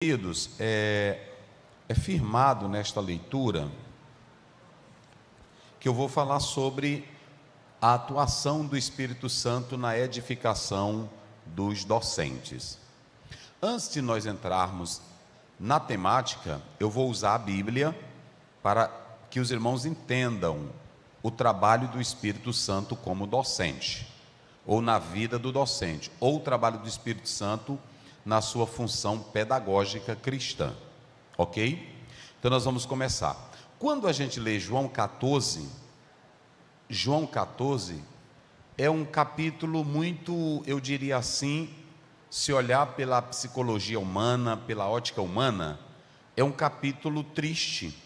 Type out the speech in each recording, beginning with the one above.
Queridos, é firmado nesta leitura que eu vou falar sobre a atuação do Espírito Santo na edificação dos docentes. Antes de nós entrarmos na temática, eu vou usar a Bíblia para que os irmãos entendam o trabalho do Espírito Santo como docente, ou na vida do docente, ou o trabalho do Espírito Santo na sua função pedagógica cristã, ok? Então nós vamos começar. Quando a gente lê João 14 é um capítulo muito, eu diria assim, se olhar pela psicologia humana, pela ótica humana, é um capítulo triste,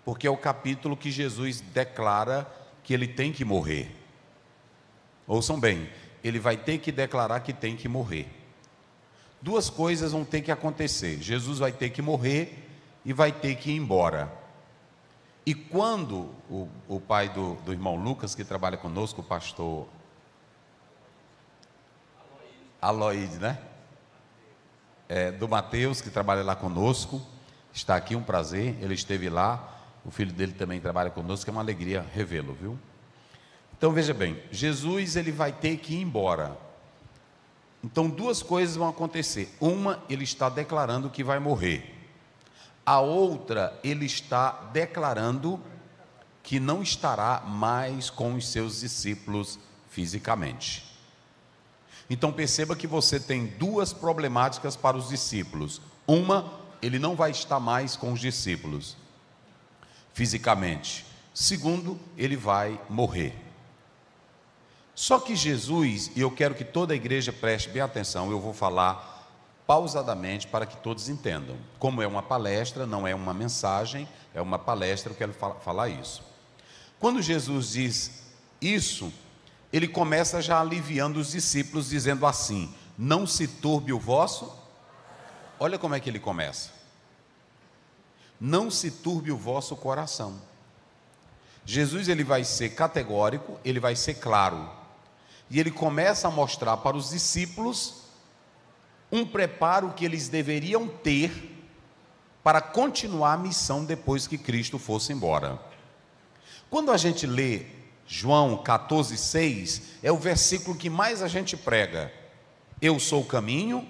porque é o capítulo que Jesus declara que ele tem que morrer. Ouçam bem, ele vai ter que declarar que tem que morrer. Duas coisas vão ter que acontecer: Jesus vai ter que morrer e vai ter que ir embora. E quando o pai do irmão Lucas, que trabalha conosco, o pastor Aloide, né? Do Mateus, que trabalha lá conosco, está aqui, um prazer, ele esteve lá, o filho dele também trabalha conosco, é uma alegria revê-lo, viu? Então veja bem, Jesus ele vai ter que ir embora. Então duas coisas vão acontecer: uma, ele está declarando que vai morrer; a outra, ele está declarando que não estará mais com os seus discípulos fisicamente. Então perceba que você tem duas problemáticas para os discípulos: uma, ele não vai estar mais com os discípulos fisicamente; segundo, ele vai morrer. Só que Jesus, e eu quero que toda a igreja preste bem atenção, eu vou falar pausadamente para que todos entendam. Como é uma palestra, não é uma mensagem, é uma palestra, eu quero falar isso. Quando Jesus diz isso, ele começa já aliviando os discípulos, dizendo assim: não se turbe o vosso. Olha como é que ele começa: não se turbe o vosso coração. Jesus ele vai ser categórico, ele vai ser claro. E ele começa a mostrar para os discípulos um preparo que eles deveriam ter para continuar a missão depois que Cristo fosse embora. Quando a gente lê João 14,6, é o versículo que mais a gente prega: eu sou o caminho,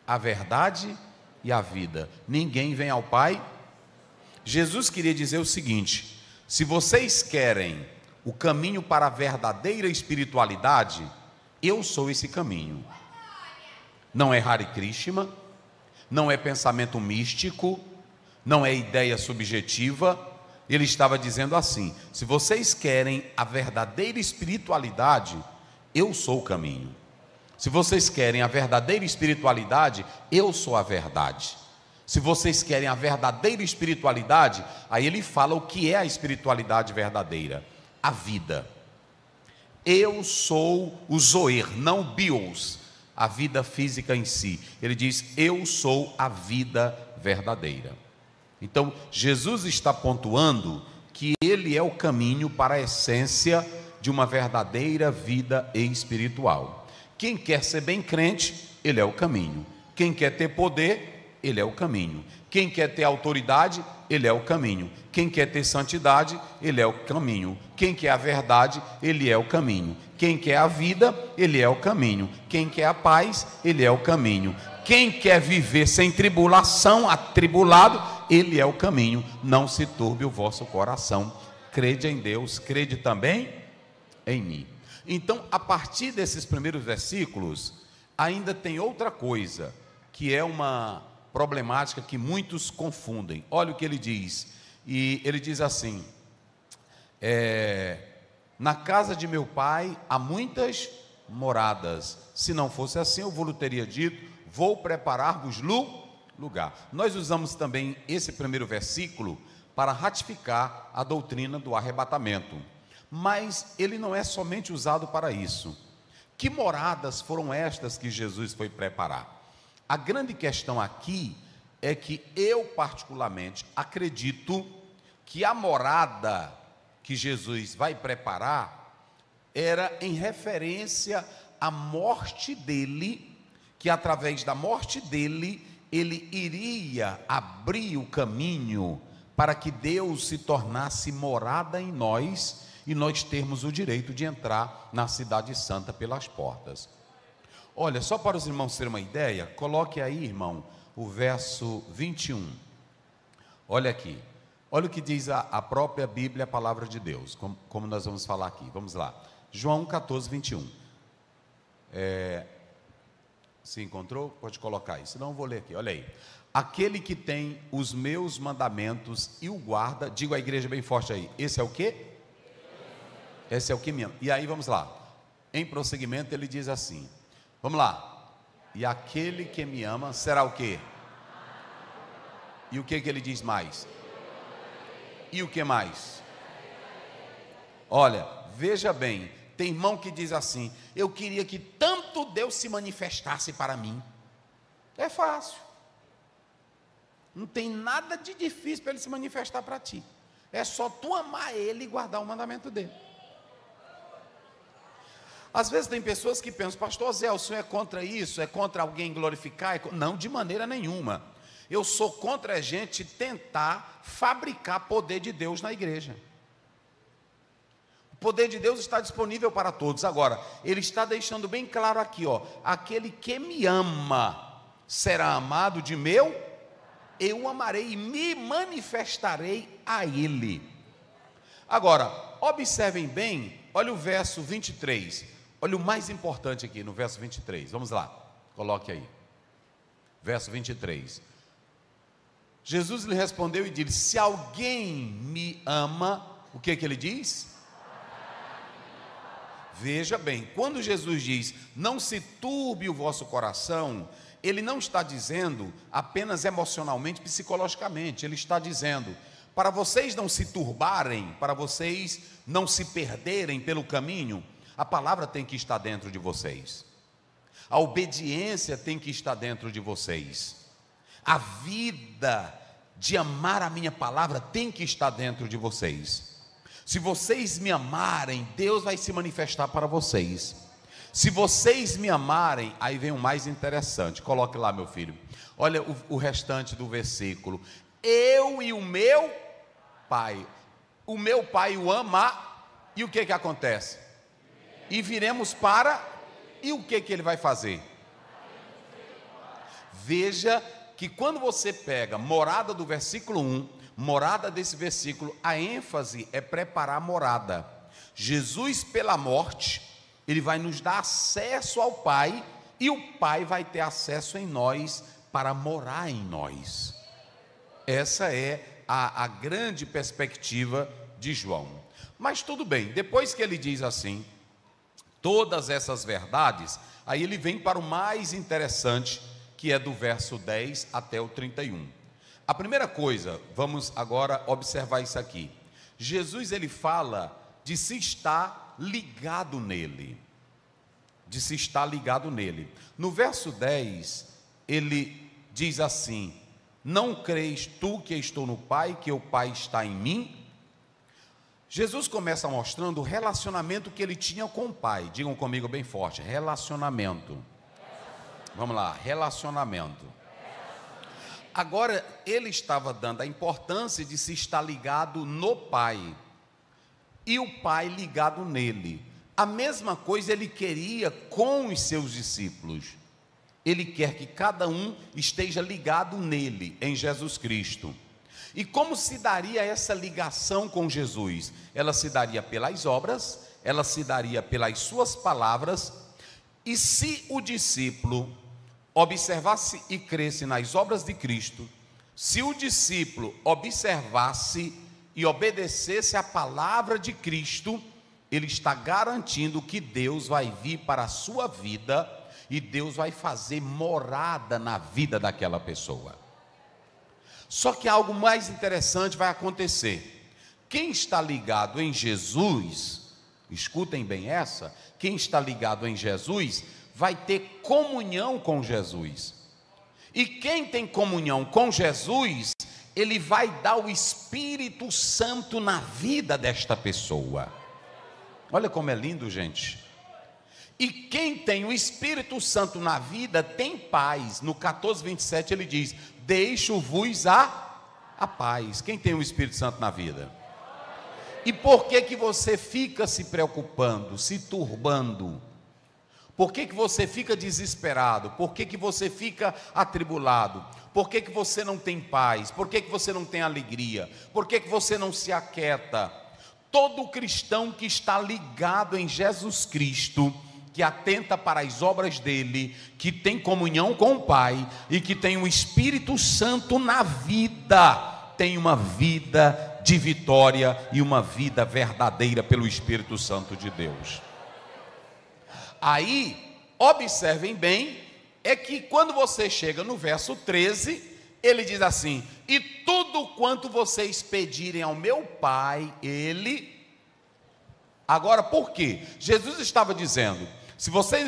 a verdade e a vida. Ninguém vem ao Pai. Jesus queria dizer o seguinte: se vocês querem o caminho para a verdadeira espiritualidade, eu sou esse caminho. Não é Hare Krishna, não é pensamento místico, não é ideia subjetiva. Ele estava dizendo assim: se vocês querem a verdadeira espiritualidade, eu sou o caminho. Se vocês querem a verdadeira espiritualidade, eu sou a verdade. Se vocês querem a verdadeira espiritualidade, aí ele fala o que é a espiritualidade verdadeira: a vida. Eu sou o Zoer, não Bios, a vida física em si. Ele diz: eu sou a vida verdadeira. Então Jesus está pontuando que ele é o caminho para a essência de uma verdadeira vida espiritual. Quem quer ser bem crente, ele é o caminho. Quem quer ter poder, ele é o caminho. Quem quer ter autoridade, ele é o caminho. Quem quer ter santidade, ele é o caminho. Quem quer a verdade, ele é o caminho. Quem quer a vida, ele é o caminho. Quem quer a paz, ele é o caminho. Quem quer viver sem tribulação, atribulado, ele é o caminho. Não se turbe o vosso coração. Crede em Deus, crede também em mim. Então, a partir desses primeiros versículos, ainda tem outra coisa, que é uma problemática que muitos confundem. Olha o que ele diz. E ele diz assim: na casa de meu pai há muitas moradas. Se não fosse assim, eu vos teria dito: vou preparar-vos lugar. Nós usamos também esse primeiro versículo para ratificar a doutrina do arrebatamento, mas ele não é somente usado para isso. Que moradas foram estas que Jesus foi preparar? A grande questão aqui é que eu particularmente acredito que a morada que Jesus vai preparar era em referência à morte dele, que através da morte dele ele iria abrir o caminho para que Deus se tornasse morada em nós e nós termos o direito de entrar na cidade santa pelas portas. Olha, só para os irmãos terem uma ideia, coloque aí, irmão, o verso 21. Olha aqui, olha o que diz a própria Bíblia, a palavra de Deus, como nós vamos falar aqui. Vamos lá, João 14, 21. Se encontrou? Pode colocar aí, senão eu vou ler aqui, olha aí. Aquele que tem os meus mandamentos e o guarda, digo à igreja bem forte aí, esse é o quê? Esse é o que me ama. E aí vamos lá, em prosseguimento ele diz assim, vamos lá, e aquele que me ama será o quê? E o que ele diz mais? E o que mais? Olha, veja bem, tem irmão que diz assim, eu queria que tanto Deus se manifestasse para mim. É fácil, não tem nada de difícil para ele se manifestar para ti, é só tu amar ele e guardar o mandamento dele. Às vezes tem pessoas que pensam, pastor Zé, o senhor é contra isso, é contra alguém glorificar? Não, de maneira nenhuma. Eu sou contra a gente tentar fabricar poder de Deus na igreja. O poder de Deus está disponível para todos. Agora, ele está deixando bem claro aqui, ó, aquele que me ama será amado de meu, eu amarei e me manifestarei a ele. Agora, observem bem, olha o verso 23. Olha o mais importante aqui no verso 23, vamos lá, coloque aí, verso 23, Jesus lhe respondeu e disse, se alguém me ama, o que ele diz? Veja bem, quando Jesus diz, não se turbe o vosso coração, ele não está dizendo apenas emocionalmente, psicologicamente, ele está dizendo, para vocês não se turbarem, para vocês não se perderem pelo caminho, a palavra tem que estar dentro de vocês, a obediência tem que estar dentro de vocês, a vida de amar a minha palavra tem que estar dentro de vocês. Se vocês me amarem, Deus vai se manifestar para vocês. Se vocês me amarem, aí vem o mais interessante, coloque lá, meu filho, olha o restante do versículo, eu e o meu Pai o ama, e o que acontece? E viremos para, e o que ele vai fazer? Veja que quando você pega morada do versículo 1, morada desse versículo, a ênfase é preparar a morada. Jesus pela morte, ele vai nos dar acesso ao Pai, e o Pai vai ter acesso em nós, para morar em nós. Essa é a grande perspectiva de João. Mas tudo bem, depois que ele diz assim, todas essas verdades, aí ele vem para o mais interessante, que é do verso 10 até o 31. A primeira coisa, vamos agora observar isso aqui. Jesus, ele fala de se estar ligado nele. De se estar ligado nele. No verso 10, ele diz assim, não crês tu que estou no Pai, que o Pai está em mim? Jesus começa mostrando o relacionamento que ele tinha com o Pai. Digam comigo bem forte, relacionamento. Vamos lá, relacionamento. Agora, ele estava dando a importância de se estar ligado no Pai, e o Pai ligado nele. A mesma coisa ele queria com os seus discípulos. Ele quer que cada um esteja ligado nele, em Jesus Cristo. E como se daria essa ligação com Jesus? Ela se daria pelas obras, ela se daria pelas suas palavras, e se o discípulo observasse e cresce nas obras de Cristo, se o discípulo observasse e obedecesse a palavra de Cristo, ele está garantindo que Deus vai vir para a sua vida, e Deus vai fazer morada na vida daquela pessoa. Só que algo mais interessante vai acontecer. Quem está ligado em Jesus, escutem bem essa, quem está ligado em Jesus, vai ter comunhão com Jesus. E quem tem comunhão com Jesus, ele vai dar o Espírito Santo na vida desta pessoa. Olha como é lindo, gente. E quem tem o Espírito Santo na vida tem paz. No 14:27 ele diz: deixo-vos a paz. Quem tem o Espírito Santo na vida? E por que você fica se preocupando, se turbando? Por que você fica desesperado? Por que você fica atribulado? Por que você não tem paz? Por que você não tem alegria? Por que você não se aquieta? Todo cristão que está ligado em Jesus Cristo, que atenta para as obras dele, que tem comunhão com o Pai e que tem o Espírito Santo na vida, tem uma vida de vitória e uma vida verdadeira pelo Espírito Santo de Deus. Aí, observem bem, é que quando você chega no verso 13, ele diz assim: e tudo quanto vocês pedirem ao meu Pai, ele... Agora, por quê? Jesus estava dizendo: se vocês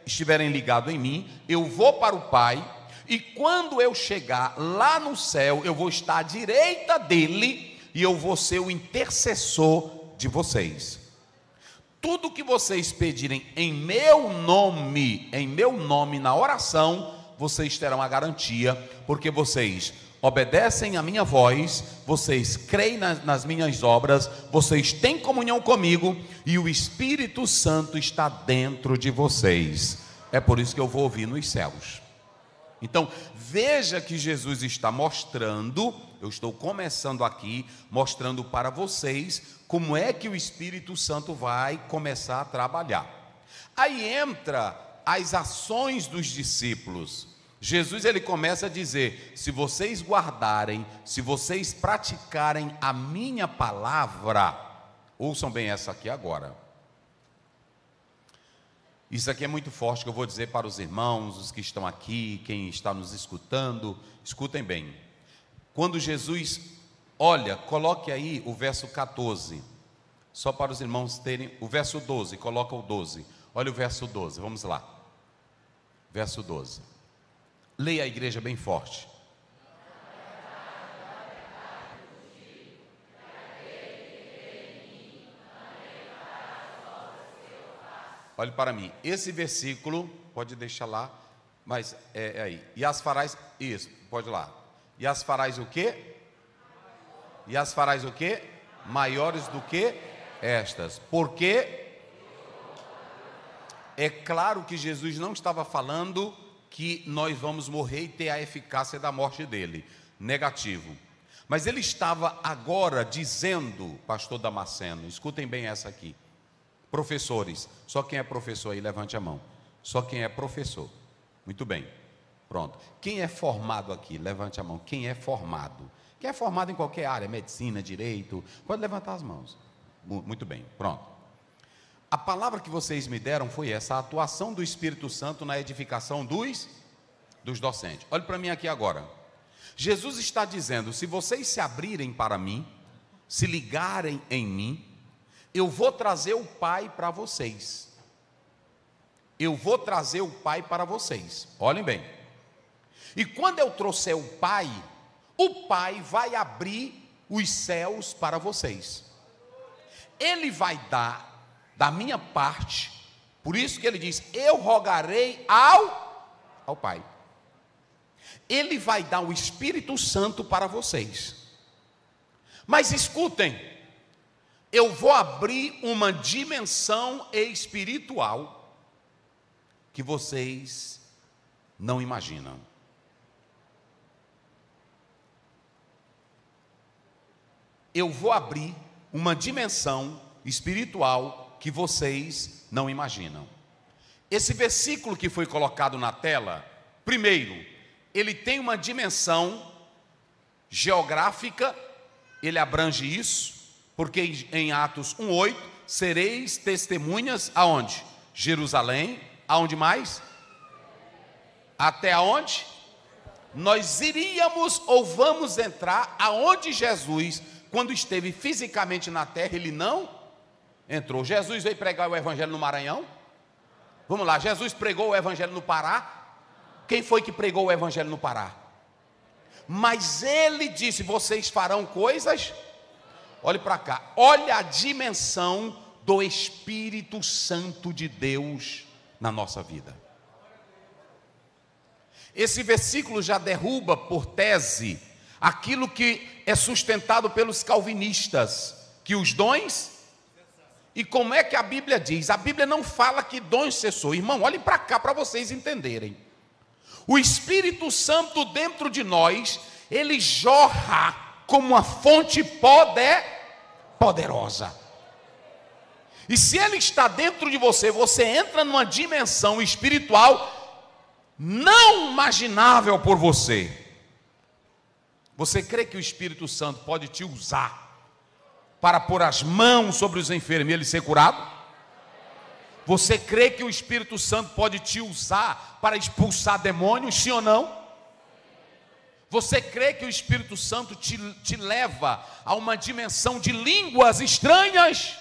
estiverem ligados em mim, eu vou para o Pai, e quando eu chegar lá no céu, eu vou estar à direita dele, e eu vou ser o intercessor de vocês. Tudo que vocês pedirem em meu nome na oração, vocês terão a garantia, porque vocês obedecem a minha voz, vocês creem nas minhas obras, vocês têm comunhão comigo, e o Espírito Santo está dentro de vocês. É por isso que eu vou ouvir nos céus. Então, veja que Jesus está mostrando, eu estou começando aqui, mostrando para vocês como é que o Espírito Santo vai começar a trabalhar. Aí entra as ações dos discípulos. Jesus, ele começa a dizer: se vocês guardarem, se vocês praticarem a minha palavra, ouçam bem essa aqui agora. Isso aqui é muito forte, que eu vou dizer para os irmãos, os que estão aqui, quem está nos escutando, escutem bem. Quando Jesus, olha, coloque aí o verso 14, só para os irmãos terem, o verso 12, coloca o 12, olha o verso 12, vamos lá, verso 12, leia a igreja bem forte. Olhe para mim, esse versículo, pode deixar lá, mas é aí. E as farás, isso, pode ir lá. E as farás o quê? E as farás o quê? Maiores do que estas. Porque é claro que Jesus não estava falando que nós vamos morrer e ter a eficácia da morte dele. Negativo. Mas ele estava agora dizendo, pastor Damasceno, escutem bem essa aqui. Professores, só quem é professor aí, levante a mão. Só quem é professor. Muito bem, pronto. Quem é formado aqui, levante a mão. Quem é formado? Quem é formado em qualquer área, medicina, direito, pode levantar as mãos. Muito bem, pronto. A palavra que vocês me deram foi essa: a atuação do Espírito Santo na edificação dos docentes. Olhe para mim aqui agora. Jesus está dizendo: se vocês se abrirem para mim, se ligarem em mim, eu vou trazer o Pai para vocês. Eu vou trazer o Pai para vocês. Olhem bem. E quando eu trouxer o Pai vai abrir os céus para vocês. Ele vai dar da minha parte. Por isso que ele diz: eu rogarei ao Pai. Ele vai dar o Espírito Santo para vocês. Mas escutem, eu vou abrir uma dimensão espiritual que vocês não imaginam. Eu vou abrir uma dimensão espiritual que vocês não imaginam. Esse versículo que foi colocado na tela, primeiro, ele tem uma dimensão geográfica, ele abrange isso, porque em Atos 1:8, sereis testemunhas aonde? Jerusalém, aonde mais? Até aonde? Nós iríamos ou vamos entrar aonde Jesus, quando esteve fisicamente na terra, ele não entrou. Jesus veio pregar o evangelho no Maranhão? Vamos lá, Jesus pregou o evangelho no Pará? Quem foi que pregou o evangelho no Pará? Mas ele disse: vocês farão coisas... Olhe para cá, olha a dimensão do Espírito Santo de Deus na nossa vida. Esse versículo já derruba por tese aquilo que é sustentado pelos calvinistas, que os dons... E como é que a Bíblia diz? A Bíblia não fala que dons cessou. Irmão, olhem para cá para vocês entenderem. O Espírito Santo dentro de nós, ele jorra como uma fonte poderosa. E se ele está dentro de você, você entra numa dimensão espiritual não imaginável por você. Você crê que o Espírito Santo pode te usar para pôr as mãos sobre os enfermos e ele ser curado? Você crê que o Espírito Santo pode te usar para expulsar demônios, sim ou não? Você crê que o Espírito Santo te leva a uma dimensão de línguas estranhas?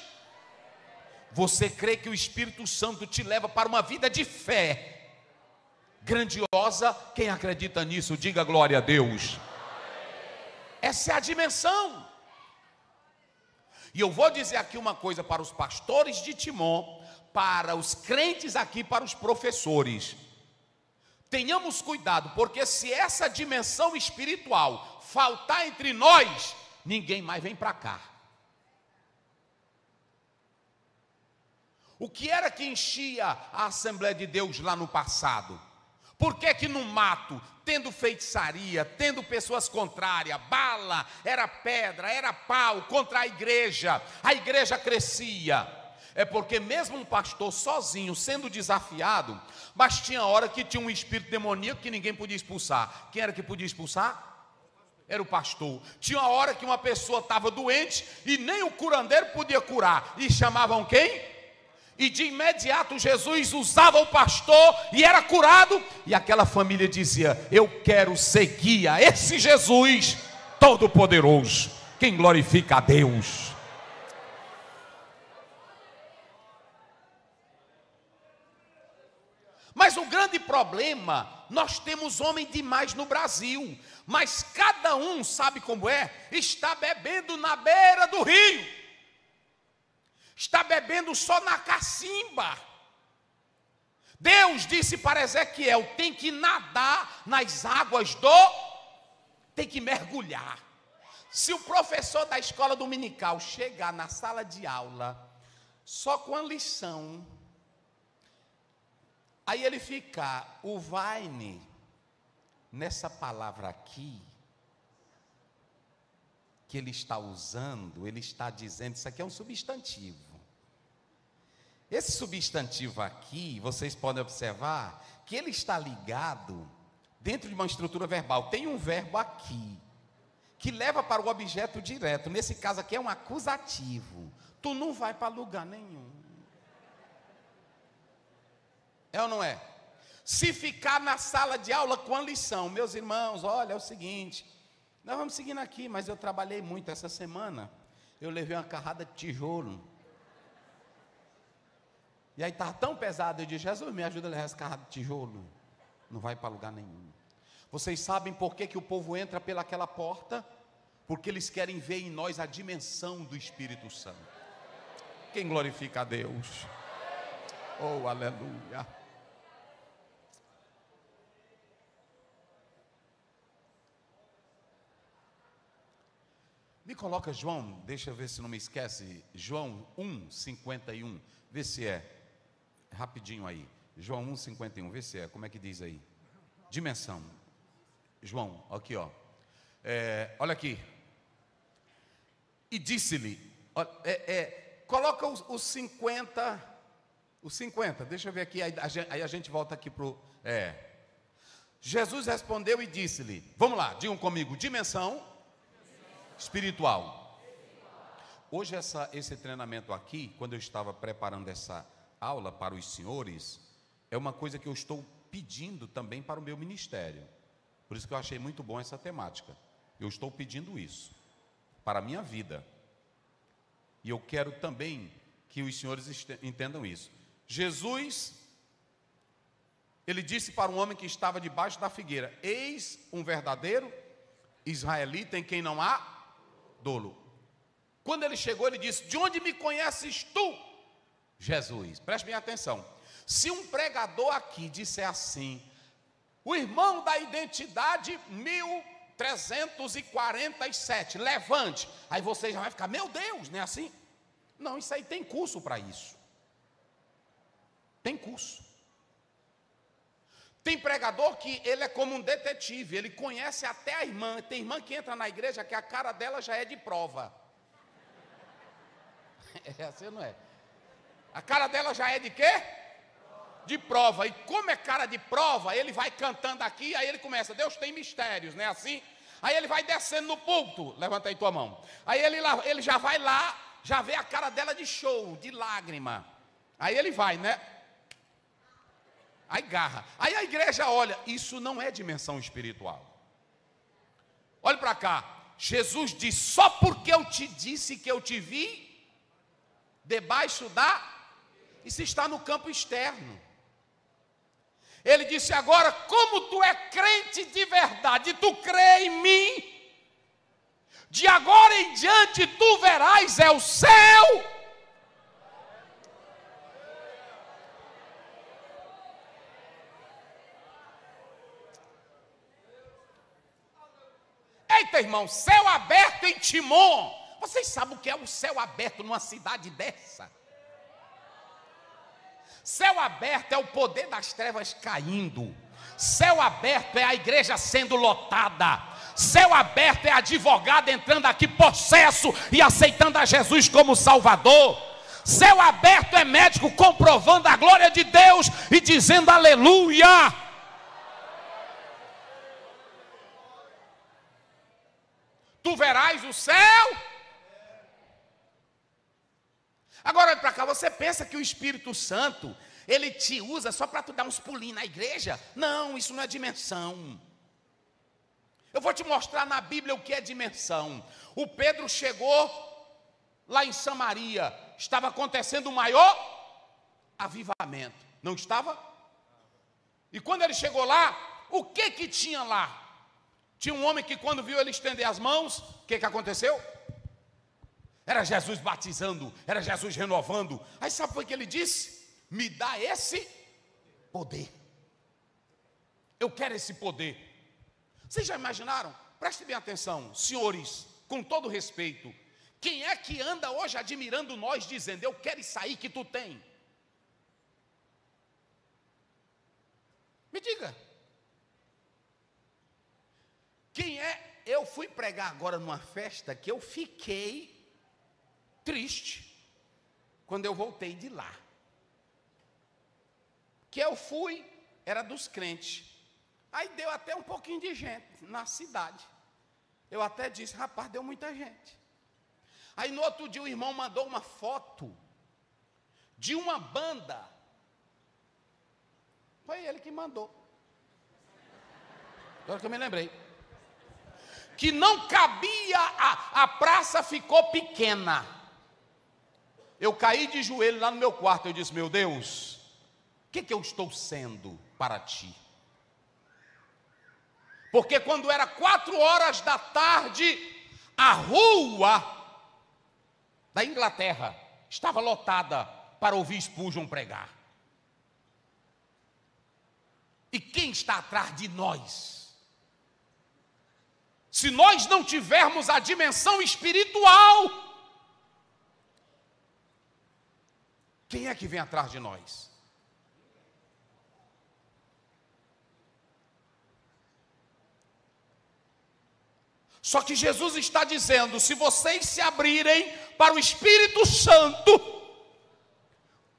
Você crê que o Espírito Santo te leva para uma vida de fé grandiosa? Quem acredita nisso, diga glória a Deus. Essa é a dimensão. E eu vou dizer aqui uma coisa para os pastores de Timon, para os crentes aqui, para os professores. Tenhamos cuidado, porque se essa dimensão espiritual faltar entre nós, ninguém mais vem para cá. O que era que enchia a Assembleia de Deus lá no passado? Por que que no mato, tendo feitiçaria, tendo pessoas contrárias, bala, era pedra, era pau contra a igreja crescia? É porque mesmo um pastor sozinho, sendo desafiado, mas tinha hora que tinha um espírito demoníaco que ninguém podia expulsar. Quem era que podia expulsar? Era o pastor. Tinha hora que uma pessoa estava doente e nem o curandeiro podia curar. E chamavam quem? E de imediato Jesus usava o pastor e era curado. E aquela família dizia: eu quero seguir a esse Jesus todo-poderoso. Quem glorifica a Deus? Mas o grande problema, nós temos homem demais no Brasil. Mas cada um, sabe como é? Está bebendo na beira do rio. Está bebendo só na cacimba. Deus disse para Ezequiel: tem que nadar nas águas tem que mergulhar. Se o professor da escola dominical chegar na sala de aula só com a lição, aí ele ficar, o vaine, nessa palavra aqui, que ele está usando, ele está dizendo, isso aqui é um substantivo. Esse substantivo aqui, vocês podem observar que ele está ligado dentro de uma estrutura verbal. Tem um verbo aqui, que leva para o objeto direto. Nesse caso aqui é um acusativo. Tu não vai para lugar nenhum. É ou não é? Se ficar na sala de aula com a lição, meus irmãos, olha, é o seguinte, nós vamos seguindo aqui, mas eu trabalhei muito essa semana. Eu levei uma carrada de tijolo. E aí estava tão pesado, eu disse: Jesus, me ajuda a levar essa carrada de tijolo. Não vai para lugar nenhum. Vocês sabem por que o povo entra pelaquela porta? Porque eles querem ver em nós a dimensão do Espírito Santo. Quem glorifica a Deus? Oh, aleluia. Me coloca João, deixa eu ver se não me esquece, João 1:51, vê se é, rapidinho aí, João 1:51, vê se é, como é que diz aí? Dimensão, João, aqui ó, olha aqui, e disse-lhe, coloca os 50, deixa eu ver aqui, aí a gente volta aqui para o, Jesus respondeu e disse-lhe, vamos lá, digam comigo, dimensão espiritual. Hoje esse treinamento aqui, quando eu estava preparando essa aula para os senhores, é uma coisa que eu estou pedindo também para o meu ministério. Por isso que eu achei muito bom essa temática. Eu estou pedindo isso para a minha vida. E eu quero também que os senhores entendam isso. Jesus, ele disse para um homem que estava debaixo da figueira: eis um verdadeiro israelita em quem não há dolo. Quando ele chegou, ele disse: de onde me conheces tu? Jesus. Preste bem atenção. Se um pregador aqui disser assim, o irmão da identidade 1347, levante. Aí você já vai ficar, meu Deus, não é assim? Não, isso aí tem curso para isso. Tem curso. Tem pregador que ele é como um detetive, ele conhece até a irmã. Tem irmã que entra na igreja que a cara dela já é de prova. É assim ou não é? A cara dela já é de quê? De prova. E como é cara de prova, ele vai cantando aqui, aí ele começa, Deus tem mistérios, não é assim? Aí ele vai descendo no púlpito, levanta aí tua mão. Aí ele já vai lá, já vê a cara dela de show, de lágrima. Aí ele vai, né? Aí garra. Aí a igreja olha, isso não é dimensão espiritual. Olha para cá. Jesus diz, só porque eu te disse que eu te vi debaixo da... Isso está no campo externo. Ele disse agora, como tu é crente de verdade, tu crê em mim, de agora em diante tu verás é o céu. Eita, irmão, céu aberto em Timon. Vocês sabem o que é o céu aberto numa cidade dessa? Céu aberto é o poder das trevas caindo. Céu aberto é a igreja sendo lotada. Céu aberto é advogado entrando aqui possesso e aceitando a Jesus como Salvador. Céu aberto é médico comprovando a glória de Deus e dizendo aleluia. Tu verás o céu. Agora olha para cá, você pensa que o Espírito Santo, ele te usa só para tu dar uns pulinhos na igreja? Não, isso não é dimensão. Eu vou te mostrar na Bíblia o que é dimensão. O Pedro chegou lá em Samaria, estava acontecendo o maior avivamento, não estava? E quando ele chegou lá, o que tinha lá? Tinha um homem que quando viu ele estender as mãos, o que aconteceu? Era Jesus batizando, era Jesus renovando. Aí sabe o que ele disse? Me dá esse poder. Eu quero esse poder. Vocês já imaginaram? Prestem bem atenção, senhores, com todo respeito. Quem é que anda hoje admirando nós, dizendo, eu quero isso aí que tu tem? Me diga. Quem é? Eu fui pregar agora numa festa que eu fiquei triste quando eu voltei de lá. Que eu fui, era dos crentes. Aí deu até um pouquinho de gente na cidade. Eu até disse, rapaz, deu muita gente. Aí no outro dia o irmão mandou uma foto de uma banda. Foi ele que mandou. Agora que eu me lembrei. Que não cabia, a praça ficou pequena. Eu caí de joelho lá no meu quarto, eu disse, meu Deus, o que eu estou sendo para ti? Porque quando era 4 horas da tarde, a rua da Inglaterra estava lotada para ouvir Spurgeon pregar. E quem está atrás de nós? Se nós não tivermos a dimensão espiritual, quem é que vem atrás de nós? Só que Jesus está dizendo, se vocês se abrirem para o Espírito Santo,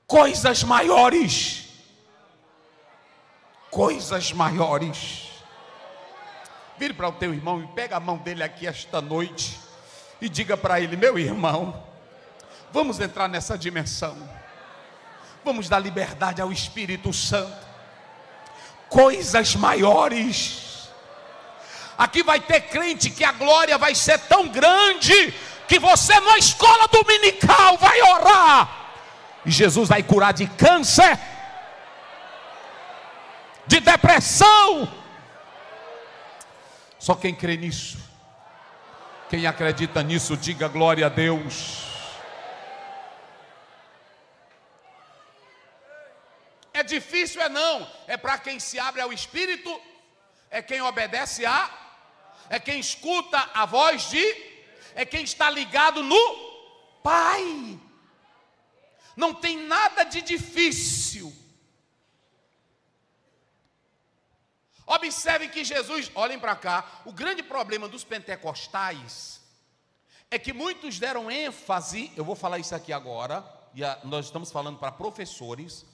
coisas maiores, vire para o teu irmão e pega a mão dele aqui esta noite e diga para ele, meu irmão, vamos entrar nessa dimensão, vamos dar liberdade ao Espírito Santo, coisas maiores. Aqui vai ter crente que a glória vai ser tão grande que você na escola dominical vai orar e Jesus vai curar de câncer, de depressão. Só quem crê nisso, quem acredita nisso, diga glória a Deus. difícil não, é para quem se abre ao Espírito, é quem obedece é quem escuta a voz é quem está ligado no Pai. Não tem nada de difícil. Observem que Jesus, olhem para cá, o grande problema dos pentecostais é que muitos deram ênfase, eu vou falar isso aqui agora, e nós estamos falando para professores,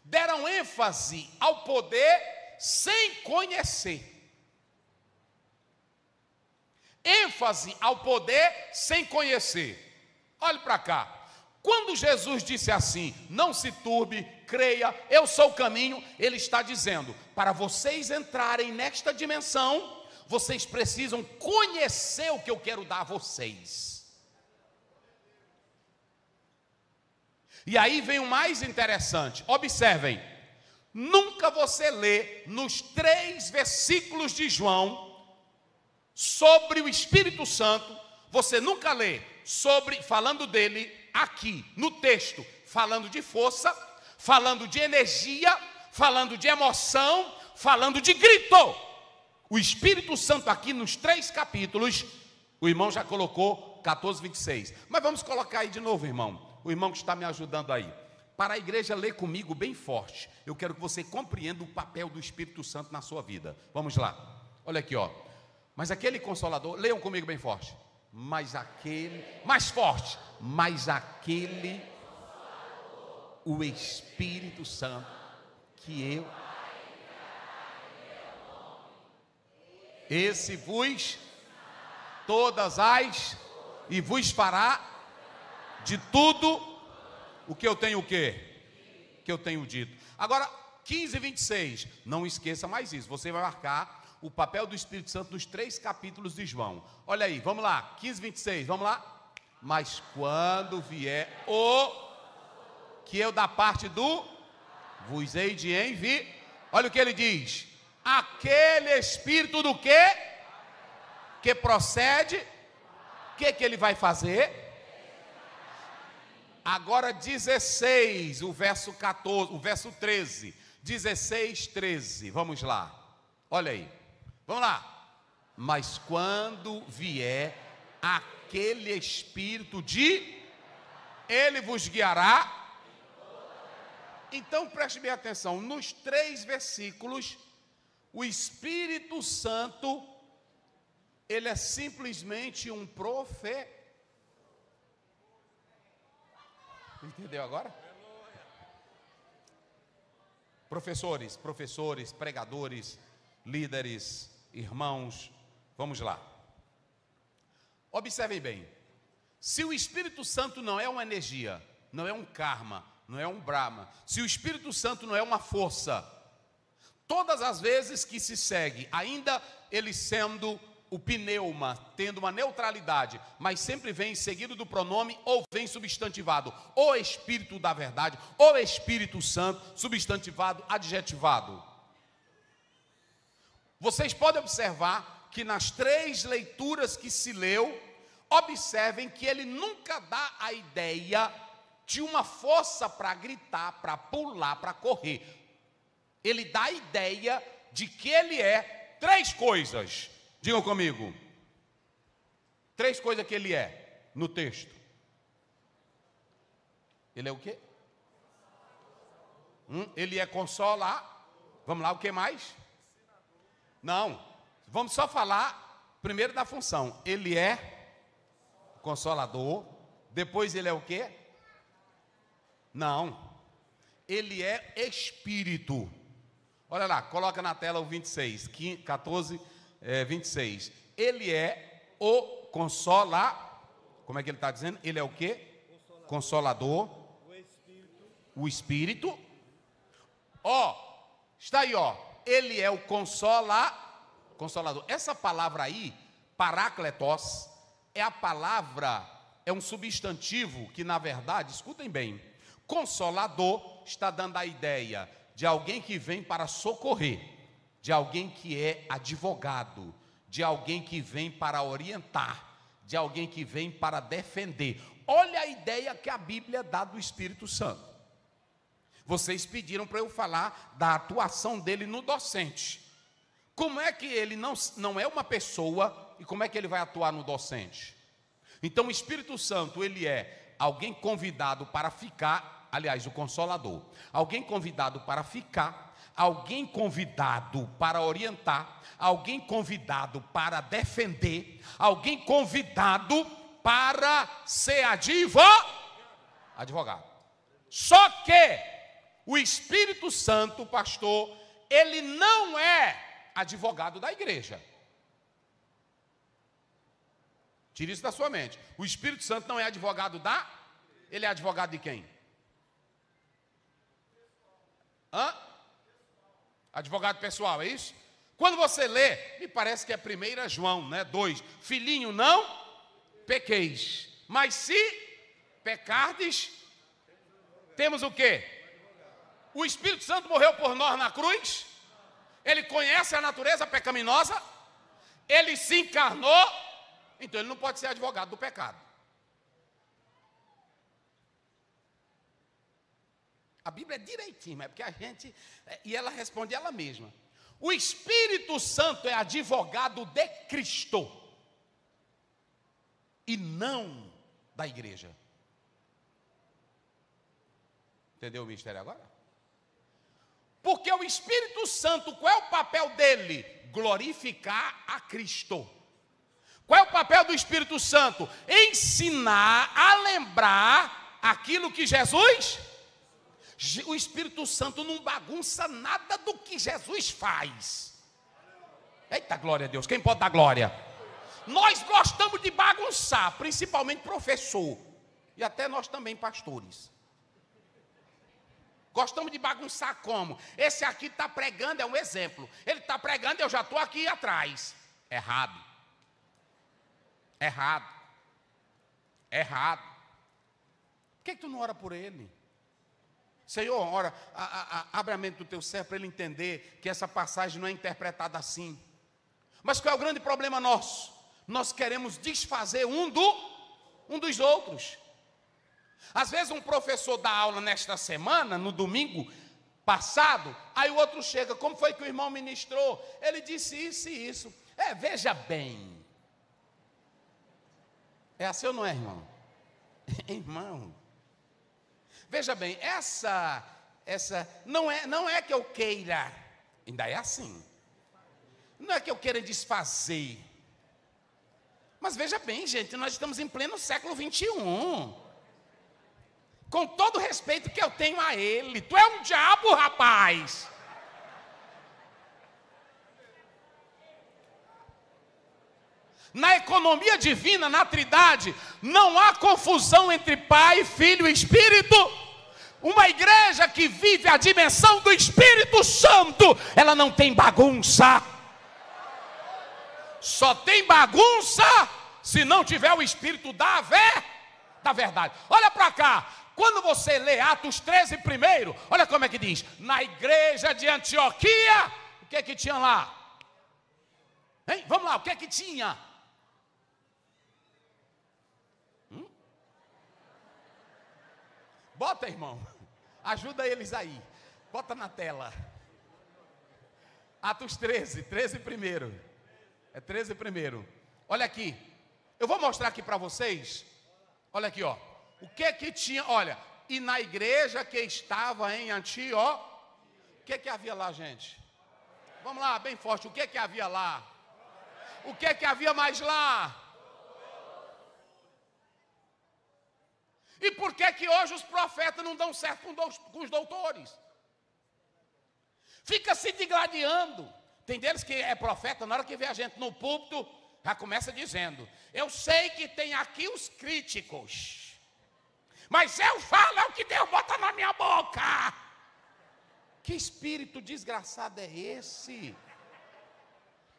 deram ênfase ao poder sem conhecer. ênfase ao poder sem conhecer. Olhe para cá. Quando Jesus disse assim, não se turbe, creia, eu sou o caminho, ele está dizendo, para vocês entrarem nesta dimensão, vocês precisam conhecer o que eu quero dar a vocês. E aí vem o mais interessante, observem, nunca você lê nos 3 versículos de João, sobre o Espírito Santo, você nunca lê sobre, falando dele aqui, no texto, falando de força, falando de energia, falando de emoção, falando de grito. O Espírito Santo aqui nos 3 capítulos, o irmão já colocou 14, 26. Mas vamos colocar aí de novo, irmão. O irmão que está me ajudando aí. Para a igreja ler comigo bem forte. Eu quero que você compreenda o papel do Espírito Santo na sua vida. Vamos lá. Olha aqui, ó. Mas aquele Consolador, leiam comigo bem forte. Mas aquele, mais forte. Mas aquele, o Espírito Santo, que eu, esse vos, todas as, e vos fará de tudo o que eu tenho o quê? Que eu tenho dito. Agora, 15 e 26, não esqueça mais isso, você vai marcar o papel do Espírito Santo nos 3 capítulos de João. Olha aí, vamos lá, 15 e 26, vamos lá. Mas quando vier o que eu da parte do vos hei de enviar, olha o que ele diz, aquele Espírito do quê? Que procede, o que ele vai fazer? Agora 16, o verso 14, o verso 13, 16, 13, vamos lá, olha aí, vamos lá. Mas quando vier aquele Espírito ele vos guiará. Então preste bem atenção, nos 3 versículos, o Espírito Santo, ele é simplesmente um profeta. Entendeu agora? Professores, pregadores, líderes, irmãos, vamos lá. Observem bem, se o Espírito Santo não é uma energia, não é um karma, não é um brahma, se o Espírito Santo não é uma força, todas as vezes que se segue, ainda ele sendo o pneuma, tendo uma neutralidade, mas sempre vem seguido do pronome ou vem substantivado, o Espírito da verdade, o Espírito Santo, substantivado, adjetivado. Vocês podem observar que nas 3 leituras que se leu, observem que ele nunca dá a ideia de uma força para gritar, para pular, para correr. Ele dá a ideia de que ele é 3 coisas. Digam comigo. 3 coisas que ele é no texto. Ele é o quê? Ele é consolar. Vamos lá, o que mais? Não, vamos só falar primeiro da função. Ele é consolador. Depois ele é o quê? Não, ele é Espírito. Olha lá, coloca na tela o 26, 14, 26. Ele é o consolador. Como é que ele está dizendo? Ele é o quê? Consolador. O Espírito. Ó, está aí, ó. Ele é o consolador. Essa palavra aí, parácletos, é a palavra, é um substantivo que, na verdade, escutem bem, consolador está dando a ideia de alguém que vem para socorrer, de alguém que é advogado, de alguém que vem para orientar, de alguém que vem para defender. Olha a ideia que a Bíblia dá do Espírito Santo. Vocês pediram para eu falar da atuação dele no docente. Como é que ele não é uma pessoa e como é que ele vai atuar no docente? Então o Espírito Santo, ele é alguém convidado para ficar, aliás, o Consolador. Alguém convidado para ficar, alguém convidado para orientar, alguém convidado para defender, alguém convidado para ser advogado. Só que o Espírito Santo, pastor, ele não é advogado da igreja. Tire isso da sua mente. O Espírito Santo não é advogado da... Ele é advogado de quem? Advogado pessoal, é isso? Quando você lê, me parece que é 1 João, 2. Filhinho, não pequeis. Mas se pecardes, temos o quê? O Espírito Santo morreu por nós na cruz. Ele conhece a natureza pecaminosa. Ele se encarnou. Então ele não pode ser advogado do pecado. A Bíblia é direitinho, é porque a gente... E ela responde ela mesma. O Espírito Santo é advogado de Cristo. E não da igreja. Entendeu o mistério agora? Porque o Espírito Santo, qual é o papel dele? Glorificar a Cristo. Qual é o papel do Espírito Santo? Ensinar a lembrar aquilo que Jesus... O Espírito Santo não bagunça nada do que Jesus faz. Eita, glória a Deus, quem pode dar glória? Nós gostamos de bagunçar, principalmente professor. E até nós também, pastores. Gostamos de bagunçar como? Esse aqui está pregando, é um exemplo. Ele está pregando, eu já estou aqui atrás. Errado. Por que tu não ora por ele? Senhor, ora, abre a mente do teu servo para ele entender que essa passagem não é interpretada assim. Mas qual é o grande problema nosso? Nós queremos desfazer um dos outros. Às vezes um professor dá aula nesta semana, no domingo passado, aí o outro chega, como foi que o irmão ministrou? Ele disse isso e isso. Veja bem. É assim ou não é, irmão? Irmão. Veja bem, essa não é que eu queira, ainda é assim. Não é que eu queira desfazer. Mas veja bem, gente, nós estamos em pleno século 21. Com todo o respeito que eu tenho a ele, tu é um diabo, rapaz. Na economia divina, na Trindade, não há confusão entre Pai, Filho e Espírito. Uma igreja que vive a dimensão do Espírito Santo, ela não tem bagunça. Só tem bagunça se não tiver o Espírito da verdade. Olha para cá. Quando você lê Atos 13 primeiro, olha como é que diz. Na igreja de Antioquia, o que é que tinha lá? Hein? Vamos lá, o que é que tinha? Bota, irmão. Ajuda eles aí. Bota na tela. Atos 13 primeiro. É 13 primeiro. Olha aqui. Eu vou mostrar aqui para vocês. Olha aqui, ó. O que que tinha? Olha. E na igreja que estava em Antioquia. O que que havia lá, gente? Vamos lá, bem forte. O que que havia lá? O que que havia mais lá? E por que que hoje os profetas não dão certo com os doutores? Fica se digladiando. Tem deles que é profeta, na hora que vê a gente no púlpito, já começa dizendo, eu sei que tem aqui os críticos, mas eu falo é o que Deus bota na minha boca. Que espírito desgraçado é esse?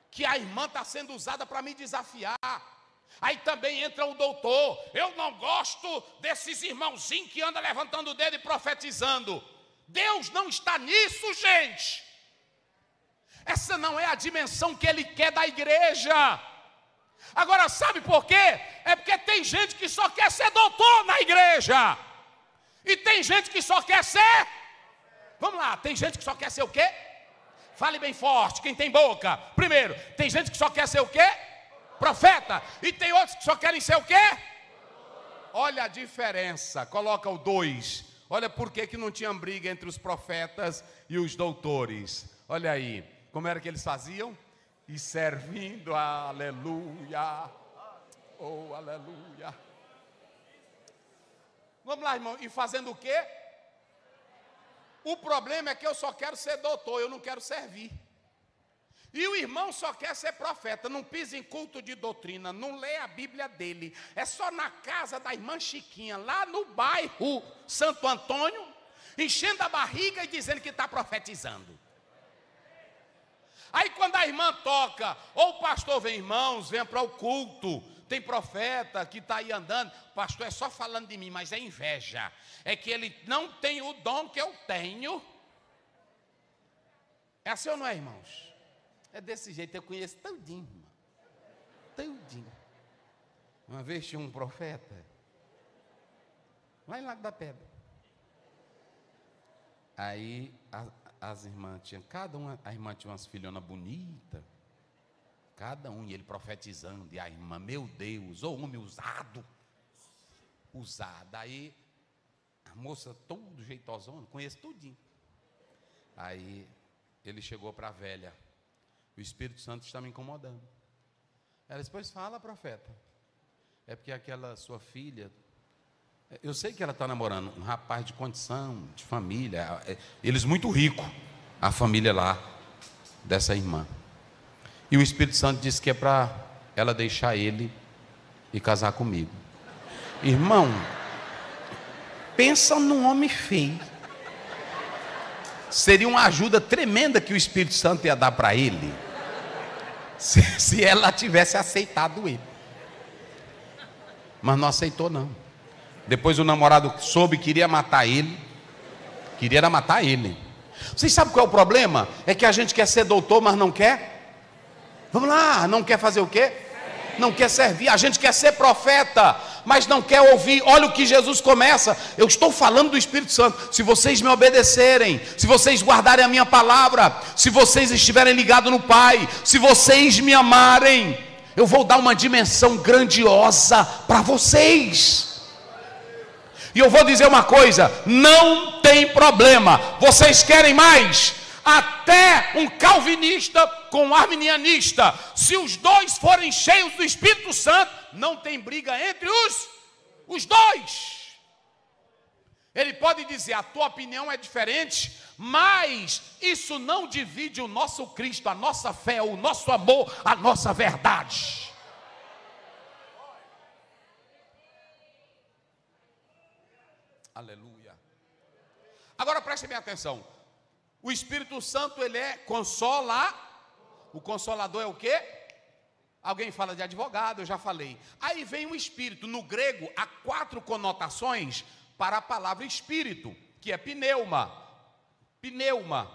Que a irmã está sendo usada para me desafiar. Aí também entra o doutor. Eu não gosto desses irmãozinhos que andam levantando o dedo e profetizando. Deus não está nisso, gente. Essa não é a dimensão que Ele quer da igreja. Agora, sabe por quê? É porque tem gente que só quer ser doutor na igreja. E tem gente que só quer ser Vamos lá, tem gente que só quer ser o quê? Fale bem forte, quem tem boca. Primeiro, tem gente que só quer ser o quê? Profeta. E tem outros que só querem ser o quê? Olha a diferença, coloca o 2. Olha por que não tinha briga entre os profetas e os doutores. Olha aí, como era que eles faziam? E servindo, aleluia, oh aleluia. Vamos lá, irmão, e fazendo o quê? O problema é que eu só quero ser doutor, eu não quero servir. E o irmão só quer ser profeta, não pisa em culto de doutrina, não lê a Bíblia dele. É só na casa da irmã Chiquinha, lá no bairro Santo Antônio, enchendo a barriga e dizendo que está profetizando. Aí quando a irmã toca, ou o pastor vem, irmãos, venha para o culto. Tem profeta que está aí andando, pastor é só falando de mim, mas é inveja. É que ele não tem o dom que eu tenho. É assim ou não é, irmãos? É desse jeito, eu conheço todinho, irmão. Todinho. Uma vez tinha um profeta, lá em Lago da Pedra. Aí as irmãs tinham, cada uma, a irmã tinha umas filhonas bonitas. Cada um, e ele profetizando, e a irmã, meu Deus, ô homem usado. Aí, a moça todo jeitosona, conheço tudinho. Aí, ele chegou para a velha, o Espírito Santo está me incomodando. Ela disse, pois fala, profeta. É porque aquela sua filha, eu sei que ela está namorando um rapaz de condição, de família, eles muito ricos, a família lá, dessa irmã. E o Espírito Santo disse que é para ela deixar ele e casar comigo. Irmão, pensa num homem feio. Seria uma ajuda tremenda que o Espírito Santo ia dar para ele, se ela tivesse aceitado ele. Mas não aceitou não. Depois o namorado soube que iria matar ele. Queria matar ele. Vocês sabem qual é o problema? É que a gente quer ser doutor, mas não quer. Vamos lá, não quer fazer o quê? Não quer servir. A gente quer ser profeta, mas não quer ouvir. Olha o que Jesus começa. Eu estou falando do Espírito Santo. Se vocês me obedecerem, se vocês guardarem a minha palavra, se vocês estiverem ligados no Pai, se vocês me amarem, eu vou dar uma dimensão grandiosa para vocês. E eu vou dizer uma coisa, não tem problema. Vocês querem mais? Até um calvinista com um arminianista, se os dois forem cheios do Espírito Santo, não tem briga entre os dois. Ele pode dizer, a tua opinião é diferente, mas isso não divide o nosso Cristo, a nossa fé, o nosso amor, a nossa verdade. Aleluia. Agora preste bem atenção. O Espírito Santo, ele é o Consolador é o quê? Alguém fala de advogado, eu já falei. Aí vem o Espírito, no grego há 4 conotações para a palavra Espírito, que é pneuma. Pneuma.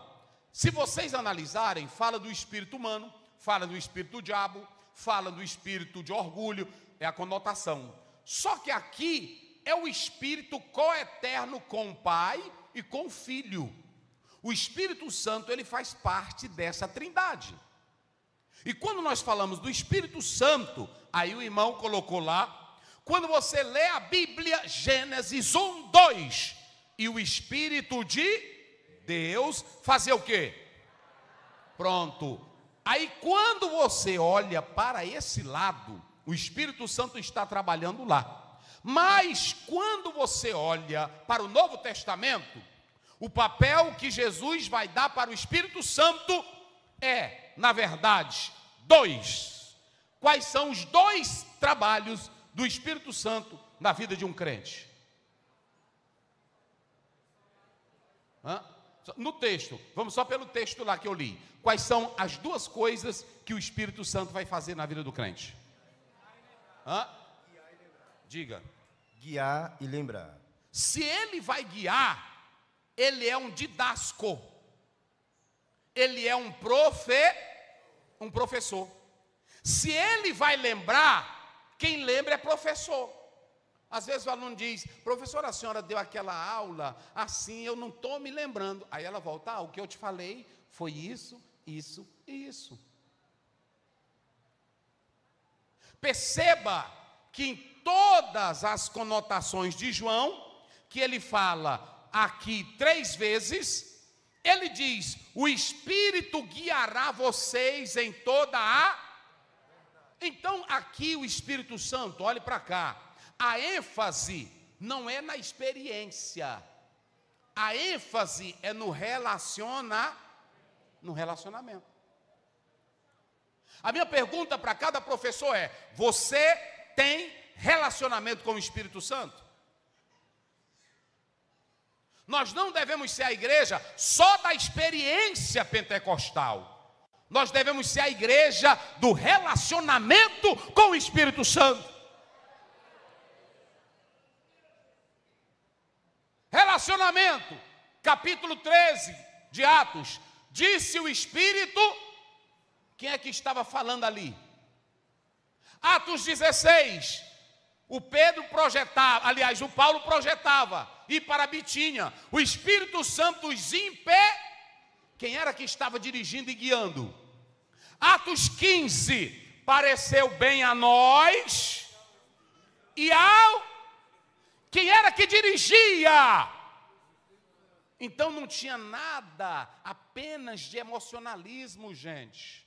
Se vocês analisarem, fala do Espírito humano, fala do Espírito do diabo, fala do Espírito de orgulho, é a conotação. Só que aqui é o Espírito coeterno com o Pai e com o Filho. O Espírito Santo, ele faz parte dessa trindade. E quando nós falamos do Espírito Santo, aí o irmão colocou lá, quando você lê a Bíblia, Gênesis 1, 2, e o Espírito de Deus fazer o quê? Pronto. Aí quando você olha para esse lado, o Espírito Santo está trabalhando lá. Mas quando você olha para o Novo Testamento, o papel que Jesus vai dar para o Espírito Santo é, na verdade, 2. Quais são os 2 trabalhos do Espírito Santo na vida de um crente? No texto, vamos só pelo texto lá que eu li. Quais são as 2 coisas que o Espírito Santo vai fazer na vida do crente? Diga. Guiar e lembrar. Se ele vai guiar, ele é um didasco, ele é um professor. Se ele vai lembrar, quem lembra é professor. Às vezes o aluno diz: professora, a senhora deu aquela aula assim, eu não estou me lembrando. Aí ela volta: o que eu te falei foi isso, isso e isso. Perceba que em todas as conotações de João, que ele fala aqui 3 vezes, ele diz: o Espírito guiará vocês em toda a... Então aqui o Espírito Santo, olhe para cá, a ênfase não é na experiência, a ênfase é no relacionamento. A minha pergunta para cada professor é: você tem relacionamento com o Espírito Santo? Nós não devemos ser a igreja só da experiência pentecostal. Nós devemos ser a igreja do relacionamento com o Espírito Santo. Relacionamento, capítulo 13 de Atos. Disse o Espírito... Quem é que estava falando ali? Atos 16, o Paulo projetava ir para Bitínia, o Espírito Santo os quem era que estava dirigindo e guiando? Atos 15, pareceu bem a nós, e quem era que dirigia? Então não tinha nada apenas de emocionalismo, gente.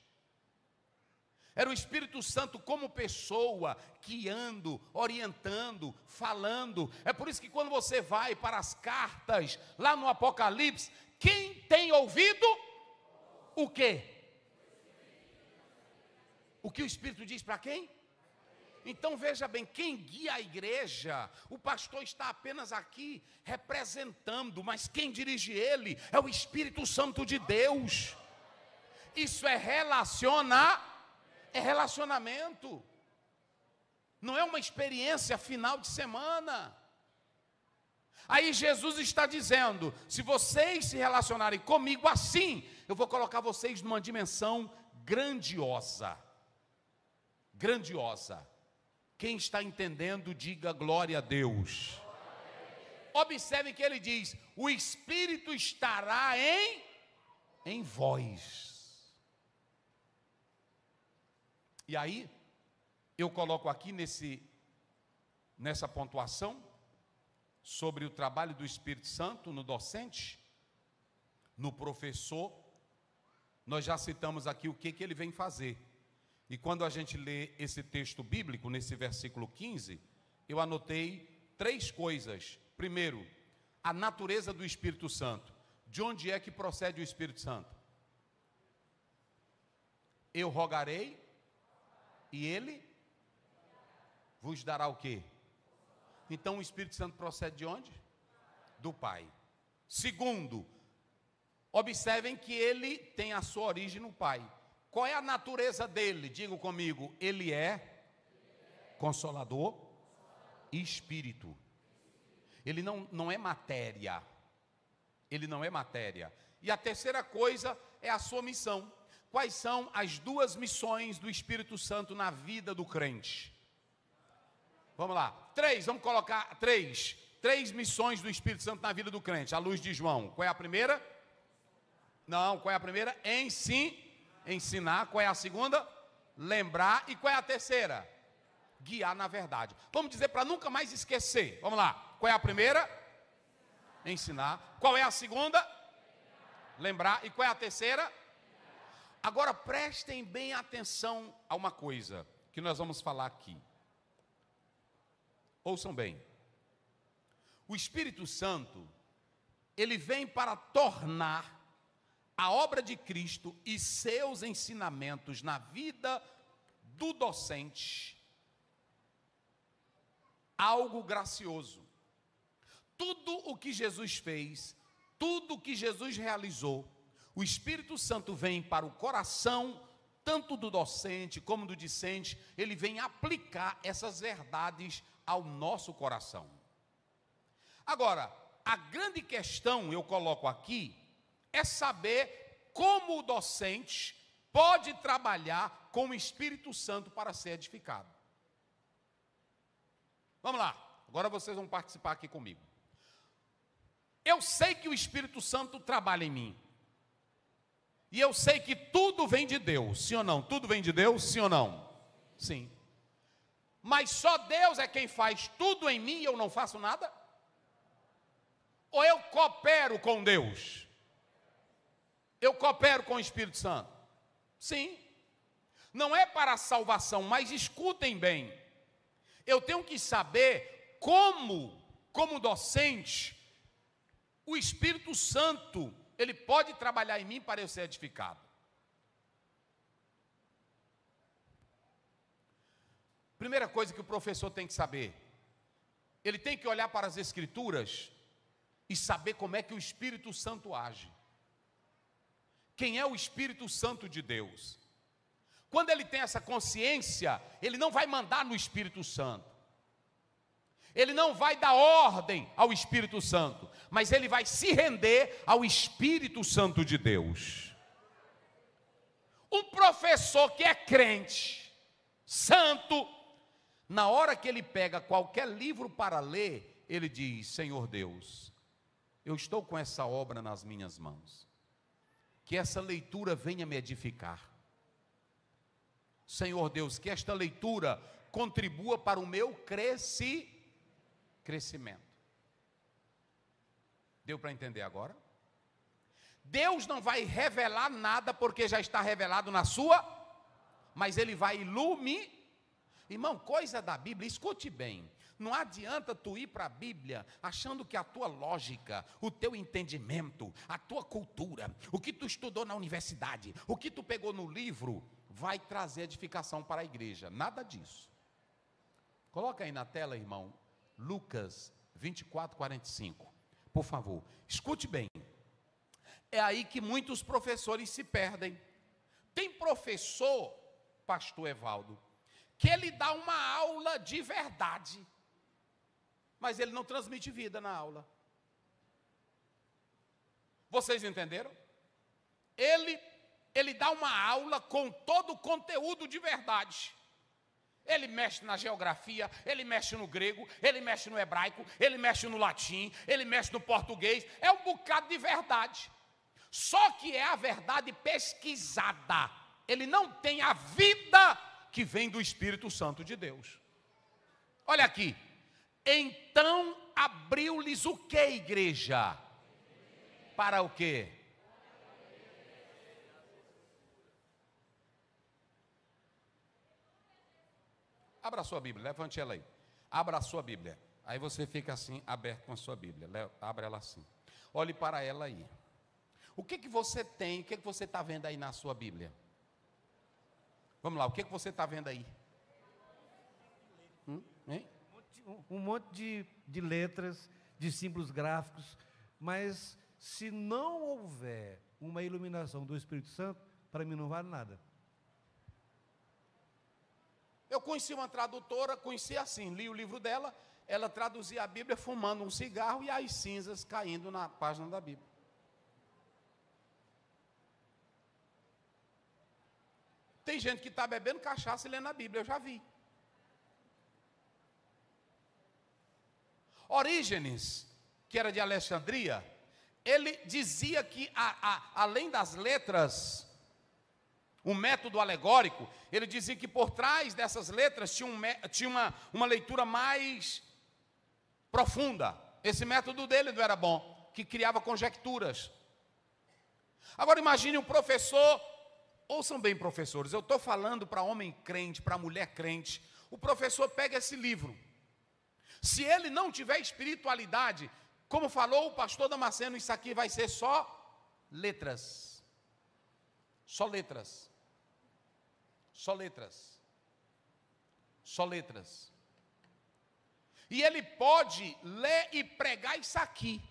Era o Espírito Santo como pessoa, guiando, orientando, falando. É por isso que quando você vai para as cartas, lá no Apocalipse, quem tem ouvido, o quê? O que o Espírito diz para quem? Então veja bem, quem guia a igreja, o pastor está apenas aqui representando, mas quem dirige ele é o Espírito Santo de Deus. Isso é relacionamento, não é uma experiência final de semana. Aí Jesus está dizendo: se vocês se relacionarem comigo assim, eu vou colocar vocês numa dimensão grandiosa. Grandiosa. Quem está entendendo, diga glória a Deus. Observe que ele diz: o Espírito estará em vós. E aí, eu coloco aqui nessa pontuação, sobre o trabalho do Espírito Santo no docente, no professor. Nós já citamos aqui o que ele vem fazer. E quando a gente lê esse texto bíblico, nesse versículo 15, eu anotei 3 coisas. Primeiro, a natureza do Espírito Santo. De onde é que procede o Espírito Santo? Eu rogarei e ele vos dará o quê? Então o Espírito Santo procede de onde? Do Pai. Segundo, observem que ele tem a sua origem no Pai. Qual é a natureza dele? Diga comigo: ele é Consolador e Espírito. Ele não é matéria. Ele não é matéria. E a terceira coisa é a sua missão. Quais são as 2 missões do Espírito Santo na vida do crente? Vamos lá. 3, vamos colocar 3. 3 missões do Espírito Santo na vida do crente, à luz de João. Qual é a primeira? Não, qual é a primeira? Ensinar. Qual é a segunda? Lembrar. E qual é a terceira? Guiar na verdade. Vamos dizer para nunca mais esquecer. Vamos lá. Qual é a primeira? Ensinar. Qual é a segunda? Lembrar. E qual é a terceira? Agora prestem bem atenção a uma coisa que nós vamos falar aqui. Ouçam bem. O Espírito Santo, ele vem para tornar a obra de Cristo e seus ensinamentos na vida do docente algo gracioso. Tudo o que Jesus fez, tudo o que Jesus realizou, o Espírito Santo vem para o coração, tanto do docente como do discente, ele vem aplicar essas verdades ao nosso coração. Agora, a grande questão, eu coloco aqui, é saber como o docente pode trabalhar com o Espírito Santo para ser edificado. Vamos lá, Agora vocês vão participar aqui comigo. Eu sei que o Espírito Santo trabalha em mim. E eu sei que tudo vem de Deus, sim ou não? Tudo vem de Deus, sim ou não? Sim. Mas só Deus é quem faz tudo em mim e eu não faço nada? Ou eu coopero com Deus? Eu coopero com o Espírito Santo? Sim. Não é para a salvação, mas escutem bem. Eu tenho que saber como docente, o Espírito Santo, ele pode trabalhar em mim para eu ser edificado. Primeira coisa que o professor tem que saber, ele tem que olhar para as Escrituras e saber como é que o Espírito Santo age. Quem é o Espírito Santo de Deus? Quando ele tem essa consciência, ele não vai mandar no Espírito Santo. Ele não vai dar ordem ao Espírito Santo, mas ele vai se render ao Espírito Santo de Deus. Um professor que é crente, santo, na hora que ele pega qualquer livro para ler, ele diz: Senhor Deus, eu estou com essa obra nas minhas mãos, que essa leitura venha me edificar. Senhor Deus, que esta leitura contribua para o meu crescimento. Deu para entender agora? Deus não vai revelar nada porque já está revelado na sua, mas Ele vai iluminar. Irmão, coisa da Bíblia, escute bem. Não adianta tu ir para a Bíblia achando que a tua lógica, o teu entendimento, a tua cultura, o que tu estudou na universidade, o que tu pegou no livro, vai trazer edificação para a igreja. Nada disso. Coloca aí na tela, irmão, Lucas 24, 45. Por favor, escute bem. É aí que muitos professores se perdem. Tem professor, pastor Evaldo, que ele dá uma aula de verdade, mas ele não transmite vida na aula. Vocês entenderam? Ele dá uma aula com todo o conteúdo de verdade. Ele mexe na geografia, ele mexe no grego, ele mexe no hebraico, ele mexe no latim, ele mexe no português. É um bocado de verdade. Só que é a verdade pesquisada. Ele não tem a vida que vem do Espírito Santo de Deus. Olha aqui. Então abriu-lhes o que, igreja? Para o quê? Abra a sua Bíblia, levante ela aí. Abra a sua Bíblia. Aí você fica assim, aberto com a sua Bíblia. Abra ela assim. Olhe para ela aí. O que você tem, o que você está vendo aí na sua Bíblia? Vamos lá, o que você está vendo aí? Hein? Um monte de letras, de símbolos gráficos, mas se não houver uma iluminação do Espírito Santo, para mim não vale nada. Eu conheci uma tradutora, conheci assim, li o livro dela, ela traduzia a Bíblia fumando um cigarro e as cinzas caindo na página da Bíblia. Tem gente que está bebendo cachaça e lendo a Bíblia, eu já vi. Orígenes, que era de Alexandria, ele dizia que além das letras, um método alegórico, ele dizia que por trás dessas letras tinha uma leitura mais profunda. Esse método dele não era bom, que criava conjecturas. Agora imagine um professor, ouçam bem, professores, eu estou falando para homem crente, para mulher crente. O professor pega esse livro. Se ele não tiver espiritualidade, como falou o pastor Damasceno, isso aqui vai ser só letras. Só letras. Só letras. Só letras. E ele pode ler e pregar isso aqui.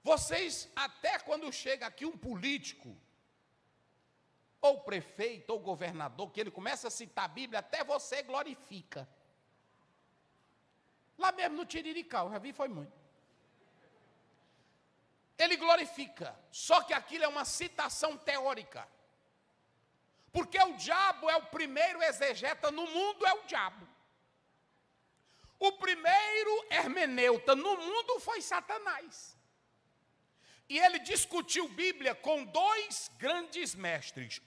Vocês, até quando chega aqui um político, ou prefeito, ou governador, que ele começa a citar a Bíblia, até você glorifica. Lá mesmo no Tiriricau, já vi, foi muito. Ele glorifica, só que aquilo é uma citação teórica. Porque o diabo é o primeiro exegeta no mundo, é o diabo. O primeiro hermeneuta no mundo foi Satanás. E ele discutiu Bíblia com dois grandes mestres.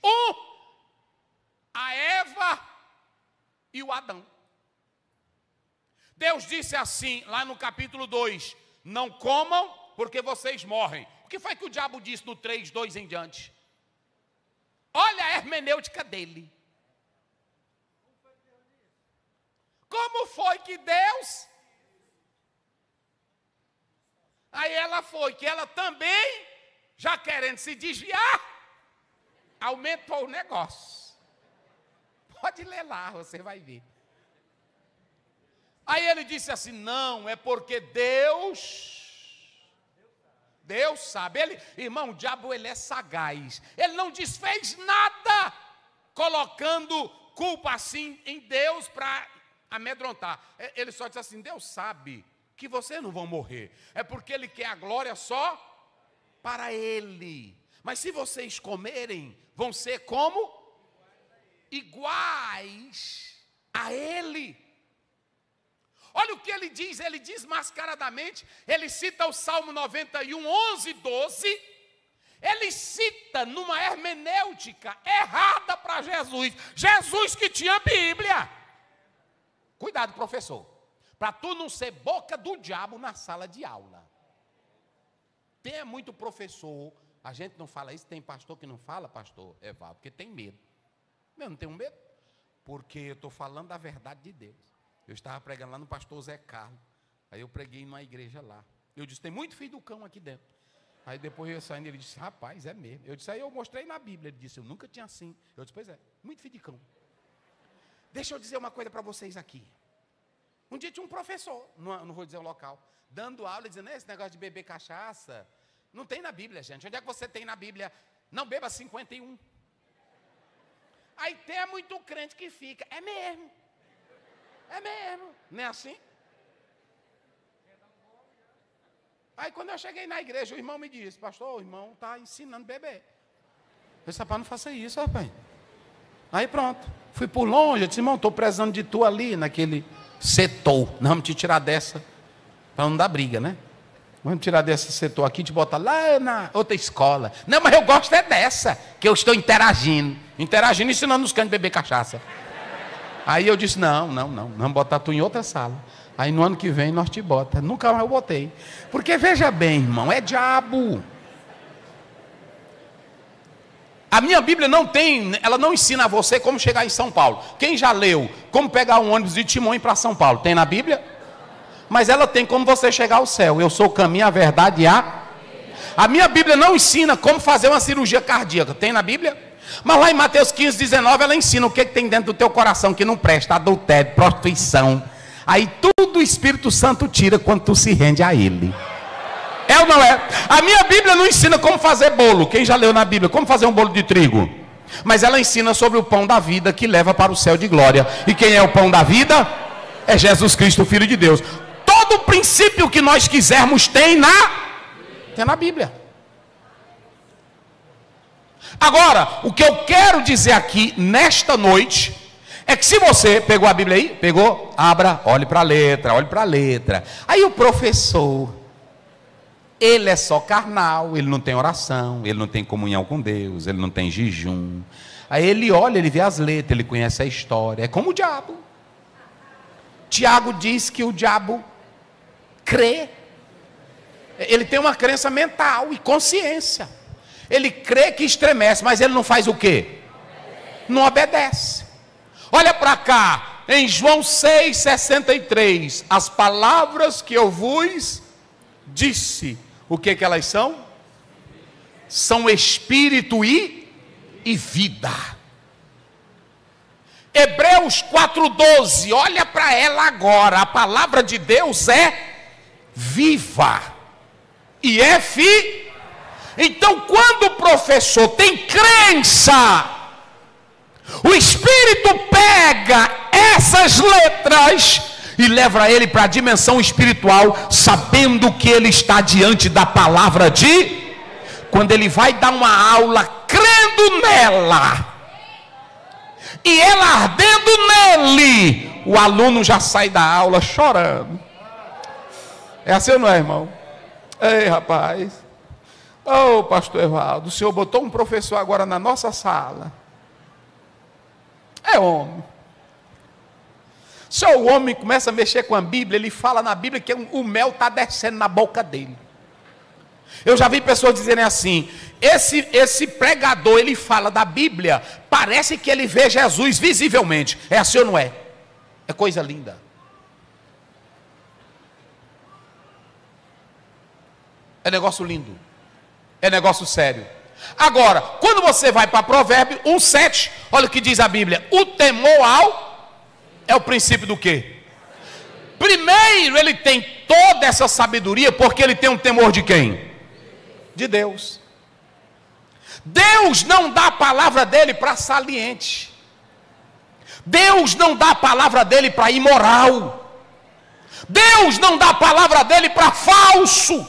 A Eva e o Adão. Deus disse assim, lá no capítulo 2, não comam porque vocês morrem. O que foi que o diabo disse no 3, 2 em diante? Olha a hermenêutica dele. Como foi que Deus... Aí ela foi, que ela também, já querendo se desviar, aumentou o negócio. Pode ler lá, você vai ver. Aí ele disse assim, não, é porque Deus sabe. Irmão, o diabo ele é sagaz. Ele não desfez nada, colocando culpa assim em Deus para amedrontar. Ele só disse assim, Deus sabe que vocês não vão morrer. É porque Ele quer a glória só para Ele. Mas se vocês comerem, vão ser como? Iguais a Ele. Olha o que ele diz mascaradamente, ele cita o Salmo 91, 11, 12, ele cita numa hermenêutica errada para Jesus, Jesus que tinha Bíblia. Cuidado, professor, para tu não ser boca do diabo na sala de aula. Tem muito professor, a gente não fala isso, tem pastor que não fala, pastor Evaldo, porque tem medo. Eu não tenho medo, porque eu estou falando da verdade de Deus. Eu estava pregando lá no pastor Zé Carlos, aí eu preguei numa igreja lá. Eu disse, tem muito filho do cão aqui dentro. Aí depois eu saindo, ele disse, rapaz, é mesmo. Eu disse, aí eu mostrei na Bíblia. Ele disse, eu nunca tinha assim. Eu disse, pois é, muito filho de cão. Deixa eu dizer uma coisa para vocês aqui. Um dia tinha um professor, não vou dizer o local, dando aula, dizendo, esse negócio de beber cachaça, não tem na Bíblia, gente. Onde é que você tem na Bíblia? Não beba 51. Aí tem muito crente que fica, é mesmo. É mesmo, não é assim? Aí quando eu cheguei na igreja, o irmão me disse, pastor, o irmão está ensinando a beber. Eu disse, rapaz, não faça isso, rapaz. Aí pronto, fui por longe, eu disse, irmão, estou prezando de tu ali, naquele setor. Não, vamos te tirar dessa, para não dar briga, né? Vamos tirar desse setor aqui e te botar lá na outra escola. Não, mas eu gosto é dessa, que eu estou interagindo, ensinando os cães a beber cachaça. Aí eu disse, não, vamos botar tu em outra sala. Aí no ano que vem nós te bota. Nunca mais eu botei. Porque veja bem, irmão, é diabo. A minha Bíblia ela não ensina a você como chegar em São Paulo. Quem já leu como pegar um ônibus de Timon para São Paulo? Tem na Bíblia? Mas ela tem como você chegar ao céu. Eu sou o caminho, a verdade e a minha Bíblia não ensina como fazer uma cirurgia cardíaca. Tem na Bíblia? Mas lá em Mateus 15, 19, ela ensina o que tem dentro do teu coração que não presta, adultério, prostituição. Aí tudo o Espírito Santo tira quando tu se rende a Ele. É ou não é? A minha Bíblia não ensina como fazer bolo. Quem já leu na Bíblia? Como fazer um bolo de trigo? Mas ela ensina sobre o pão da vida que leva para o céu de glória. E quem é o pão da vida? É Jesus Cristo, o Filho de Deus. Todo o princípio que nós quisermos tem na Bíblia. Agora, o que eu quero dizer aqui nesta noite é que se você pegou a Bíblia aí, pegou, abra, olhe para a letra. Aí o professor, ele é só carnal, ele não tem oração, ele não tem comunhão com Deus, ele não tem jejum. Aí ele olha, ele vê as letras, ele conhece a história, é como o diabo. Tiago diz que o diabo crê, ele tem uma crença mental e consciência. Ele crê que estremece, mas ele não faz o quê? Não obedece. Olha para cá, em João 6,63, as palavras que eu vos disse, o que elas são? São espírito e vida. Hebreus 4,12, olha para ela agora, a palavra de Deus é viva e é Então, quando o professor tem crença, o Espírito pega essas letras e leva ele para a dimensão espiritual, sabendo que ele está diante da palavra de... Quando ele vai dar uma aula, crendo nela, e ela ardendo nele, o aluno já sai da aula chorando. É assim ou não é, irmão? Ei, rapaz. Ô, pastor Evaldo, o senhor botou um professor agora na nossa sala. É homem. Só o homem começa a mexer com a Bíblia, ele fala na Bíblia que o mel está descendo na boca dele. Eu já vi pessoas dizerem assim: esse pregador, ele fala da Bíblia, parece que ele vê Jesus visivelmente. É assim ou não é? É coisa linda. É negócio lindo. É negócio sério. Agora, quando você vai para Provérbios 1:7, olha o que diz a Bíblia: o temor é o princípio do quê? Primeiro, ele tem toda essa sabedoria, porque ele tem um temor de quem? De Deus. Deus não dá a palavra dele para saliente. Deus não dá a palavra dele para imoral. Deus não dá a palavra dele para falso.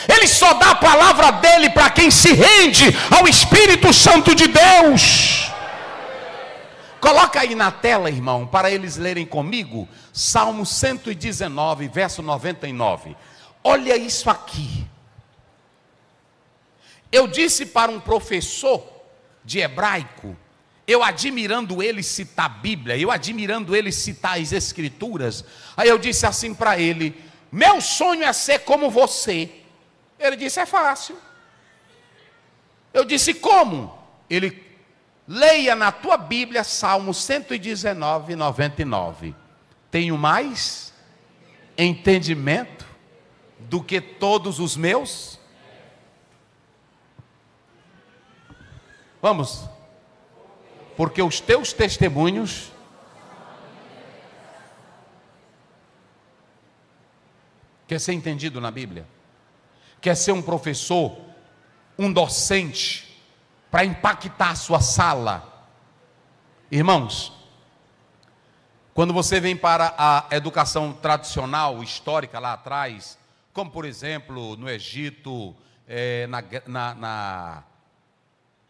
Ele só dá a palavra dele para quem se rende ao Espírito Santo de Deus. Coloca aí na tela, irmão, para eles lerem comigo, Salmo 119, verso 99. Olha isso aqui. Eu disse para um professor de hebraico, eu admirando ele citar a Bíblia, eu admirando ele citar as Escrituras, aí eu disse assim para ele: meu sonho é ser como você. Ele disse: é fácil. Eu disse: como? Ele: leia na tua Bíblia Salmo 119, 99. Tenho mais entendimento do que todos os meus. Vamos. Porque os teus testemunhos quer ser entendido na Bíblia? Quer ser um professor, um docente, para impactar a sua sala? Irmãos, quando você vem para a educação tradicional, histórica lá atrás, como por exemplo no Egito,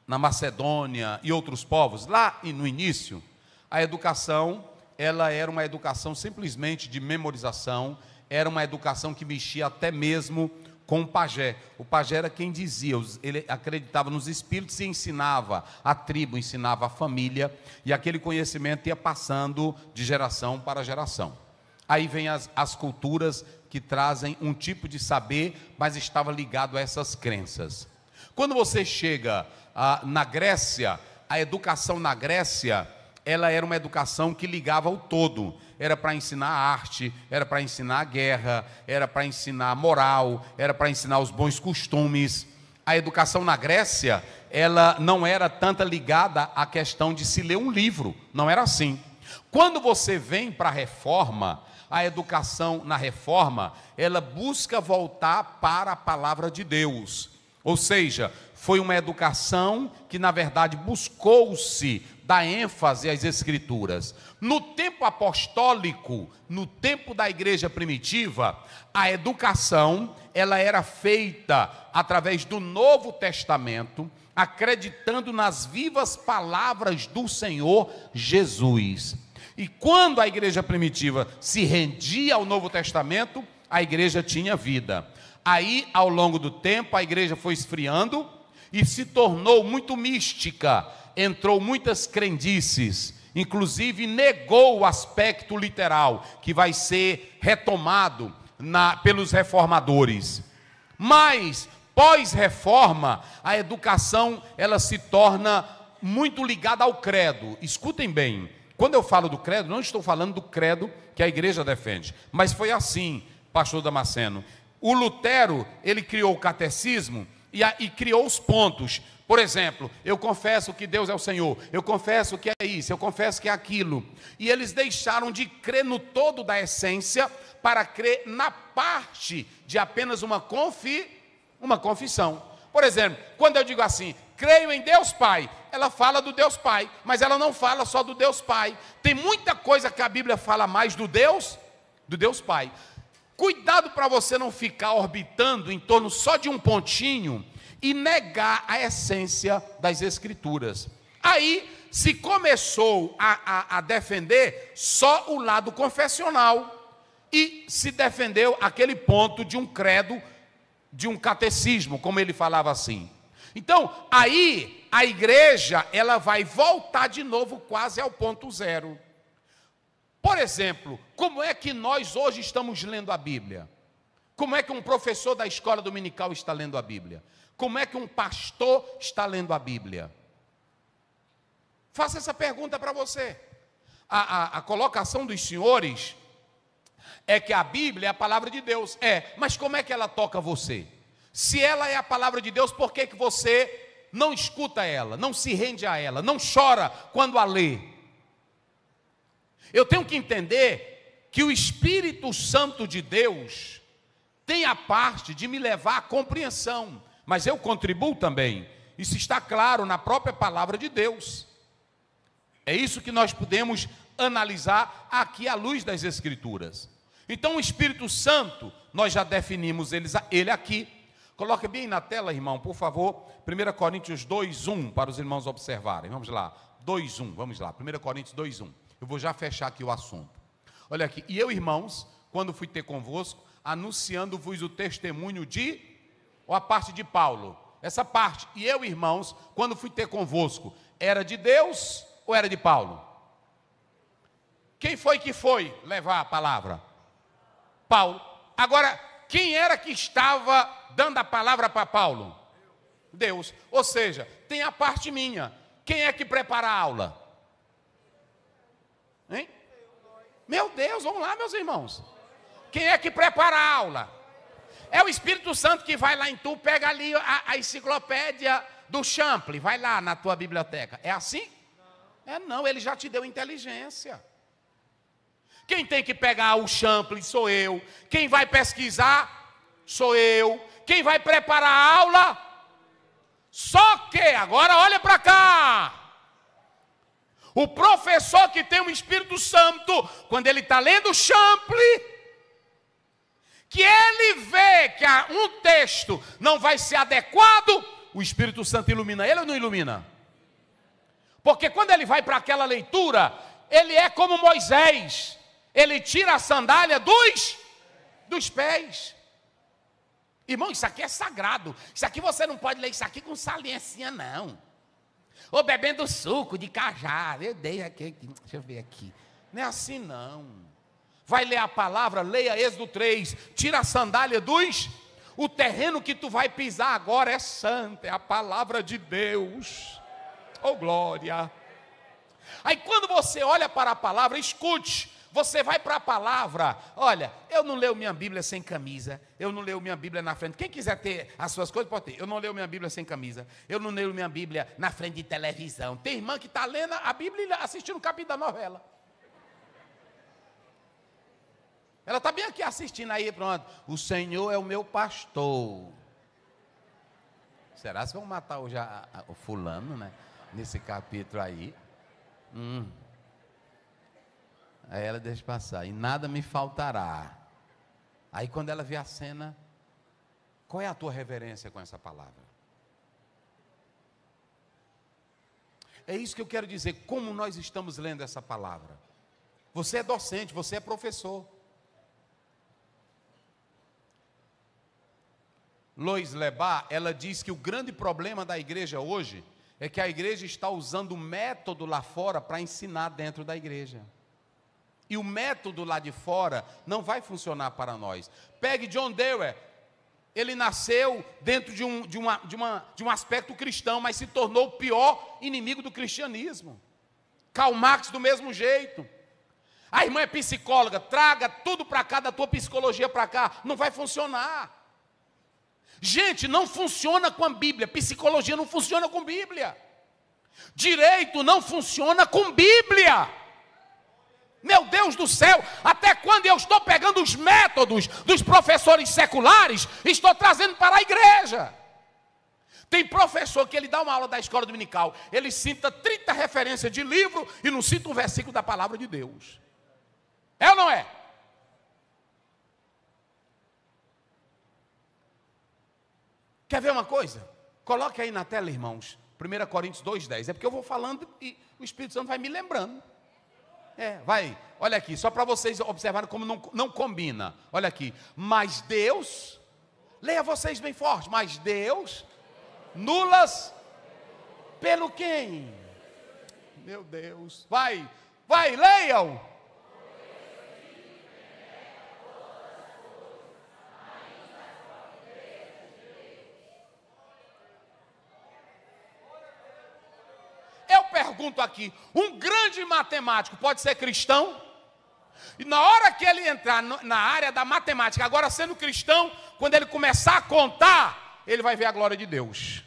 na Macedônia e outros povos, lá no início, a educação, ela era uma educação simplesmente de memorização, era uma educação que mexia até mesmo com o pajé. O pajé era quem dizia, ele acreditava nos espíritos e ensinava a tribo, ensinava a família, e aquele conhecimento ia passando de geração para geração. Aí vem as culturas que trazem um tipo de saber, mas estava ligado a essas crenças. Quando você chega na Grécia, a educação na Grécia, ela era uma educação que ligava ao todo. Era para ensinar a arte, era para ensinar a guerra, era para ensinar a moral, era para ensinar os bons costumes. A educação na Grécia, ela não era tanto ligada à questão de se ler um livro, não era assim. Quando você vem para a Reforma, a educação na Reforma, ela busca voltar para a palavra de Deus. Ou seja, foi uma educação que na verdade buscou-se dar ênfase às Escrituras. No tempo apostólico, no tempo da igreja primitiva, a educação, ela era feita através do Novo Testamento, acreditando nas vivas palavras do Senhor Jesus. E quando a igreja primitiva se rendia ao Novo Testamento, a igreja tinha vida. Aí, ao longo do tempo, a igreja foi esfriando e se tornou muito mística, entrou muitas crendices, inclusive negou o aspecto literal, que vai ser retomado pelos reformadores. Mas, pós-reforma, a educação ela se torna muito ligada ao credo. Escutem bem, quando eu falo do credo, não estou falando do credo que a igreja defende, mas foi assim, pastor Damasceno. O Lutero, ele criou o catecismo e criou os pontos. Por exemplo, eu confesso que Deus é o Senhor, eu confesso que é isso, eu confesso que é aquilo. E eles deixaram de crer no todo da essência para crer na parte de apenas uma confissão. Por exemplo, quando eu digo assim, creio em Deus Pai, ela fala do Deus Pai, mas ela não fala só do Deus Pai. Tem muita coisa que a Bíblia fala mais do Deus Pai. Cuidado para você não ficar orbitando em torno só de um pontinho e negar a essência das Escrituras. Aí se começou a defender só o lado confessional e se defendeu aquele ponto de um credo, de um catecismo, como ele falava assim. Então, aí a igreja, ela vai voltar de novo quase ao ponto zero. Por exemplo, como é que nós hoje estamos lendo a Bíblia? Como é que um professor da escola dominical está lendo a Bíblia? Como é que um pastor está lendo a Bíblia? Faça essa pergunta para você. A colocação dos senhores é que a Bíblia é a palavra de Deus. Mas como é que ela toca você? Se ela é a palavra de Deus, por que você não escuta ela, não se rende a ela, não chora quando a lê? Eu tenho que entender que o Espírito Santo de Deus tem a parte de me levar à compreensão, mas eu contribuo também. Isso está claro na própria palavra de Deus. É isso que nós podemos analisar aqui à luz das Escrituras. Então o Espírito Santo, nós já definimos ele aqui. Coloque bem na tela, irmão, por favor, 1 Coríntios 2:1, para os irmãos observarem. Vamos lá, 2:1, vamos lá, 1 Coríntios 2:1. Eu vou já fechar aqui o assunto. Olha aqui, e eu, irmãos, quando fui ter convosco, anunciando-vos o testemunho ou a parte de Paulo, essa parte, e eu, irmãos, quando fui ter convosco, era de Deus ou era de Paulo? Quem foi que foi levar a palavra? Paulo. Agora, quem era que estava dando a palavra para Paulo? Deus. Ou seja, tem a parte minha. Quem é que prepara a aula? Hein? Meu Deus, vamos lá, meus irmãos. Quem é que prepara a aula? É o Espírito Santo que vai lá em tu, pega ali a enciclopédia do Champlin, vai lá na tua biblioteca. É assim? Não, ele já te deu inteligência. Quem tem que pegar o Champlin sou eu. Quem vai pesquisar sou eu. Quem vai preparar a aula? Só que, agora olha para cá. O professor que tem o Espírito Santo, quando ele está lendo o Champlin, que ele vê que um texto não vai ser adequado, o Espírito Santo ilumina ele ou não ilumina? Porque quando ele vai para aquela leitura, ele é como Moisés. Ele tira a sandália dos pés. Irmão, isso aqui é sagrado. Isso aqui você não pode ler isso aqui com saliência, não. Ou bebendo suco de cajá. Eu dei aqui, deixa eu ver aqui. Não é assim, não. Vai ler a palavra, leia Êxodo 3. Tira a sandália O terreno que tu vai pisar agora é santo, é a palavra de Deus. Oh, glória. Aí quando você olha para a palavra, escute. Você vai para a palavra, olha, eu não leio minha Bíblia sem camisa, eu não leio minha Bíblia na frente, quem quiser ter as suas coisas pode ter, eu não leio minha Bíblia sem camisa, eu não leio minha Bíblia na frente de televisão. Tem irmã que está lendo a Bíblia e assistindo o capítulo da novela. Ela está bem aqui assistindo aí, pronto, o Senhor é o meu pastor. Será que vão matar hoje o fulano, né, nesse capítulo aí? Aí ela deixa passar, e nada me faltará. Aí quando ela vê a cena, qual é a tua reverência com essa palavra? É isso que eu quero dizer, como nós estamos lendo essa palavra. Você é docente, você é professor. Lois Lebas, ela diz que o grande problema da igreja hoje é que a igreja está usando o método lá fora para ensinar dentro da igreja. E o método lá de fora não vai funcionar para nós. Pegue John Dewey, ele nasceu dentro de um aspecto cristão, mas se tornou o pior inimigo do cristianismo. Karl Marx do mesmo jeito. A irmã é psicóloga, traga tudo para cá, da tua psicologia para cá, não vai funcionar. Gente, não funciona com a Bíblia, psicologia não funciona com Bíblia. Direito não funciona com Bíblia. Meu Deus do céu, até quando eu estou pegando os métodos dos professores seculares, estou trazendo para a igreja. Tem professor que ele dá uma aula da escola dominical, ele cita 30 referências de livro e não cita um versículo da palavra de Deus. É ou não é? Quer ver uma coisa? Coloque aí na tela, irmãos, 1 Coríntios 2,10. É porque eu vou falando e o Espírito Santo vai me lembrando. Vai, olha aqui, só para vocês observarem como não combina. Olha aqui, mas Deus, leia vocês bem forte, mas Deus, nulas, pelo quem? Meu Deus, vai, leiam. Pergunto aqui, um grande matemático pode ser cristão? E na hora que ele entrar na área da matemática, agora sendo cristão, quando ele começar a contar, ele vai ver a glória de Deus.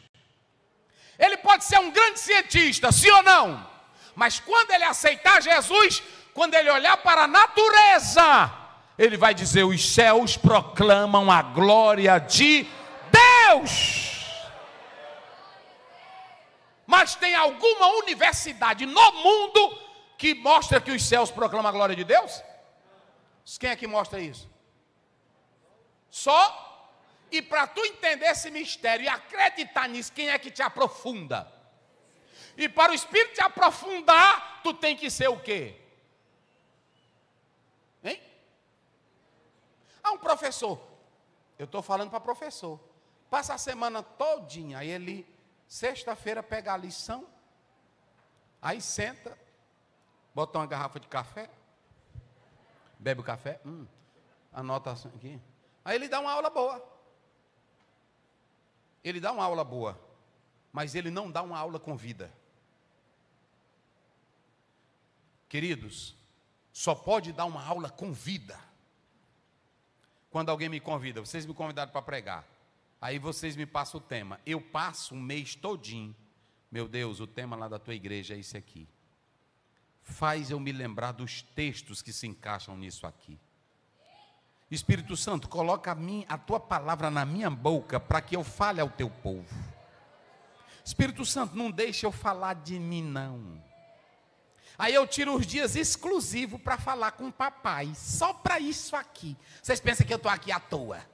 Ele pode ser um grande cientista, sim ou não? Mas quando ele aceitar Jesus, quando ele olhar para a natureza, ele vai dizer, os céus proclamam a glória de Deus. Mas tem alguma universidade no mundo que mostra que os céus proclamam a glória de Deus? Quem é que mostra isso? Só? E para tu entender esse mistério e acreditar nisso, quem é que te aprofunda? E para o Espírito te aprofundar, tu tem que ser o quê? Hein? Um professor. Eu estou falando para professor. Passa a semana todinha, aí ele... Sexta-feira pega a lição, aí senta, bota uma garrafa de café, bebe o café, anota aqui. Aí ele dá uma aula boa. Ele dá uma aula boa, mas ele não dá uma aula com vida. Queridos, só pode dar uma aula com vida quando alguém me convida. Vocês me convidaram para pregar. Aí vocês me passam o tema. Eu passo um mês todinho. Meu Deus, o tema lá da tua igreja é esse aqui. Faz eu me lembrar dos textos que se encaixam nisso aqui. Espírito Santo, coloca a tua palavra na minha boca para que eu fale ao teu povo. Espírito Santo, não deixe eu falar de mim, não. Aí eu tiro os dias exclusivos para falar com o papai. Só para isso aqui. Vocês pensam que eu estou aqui à toa?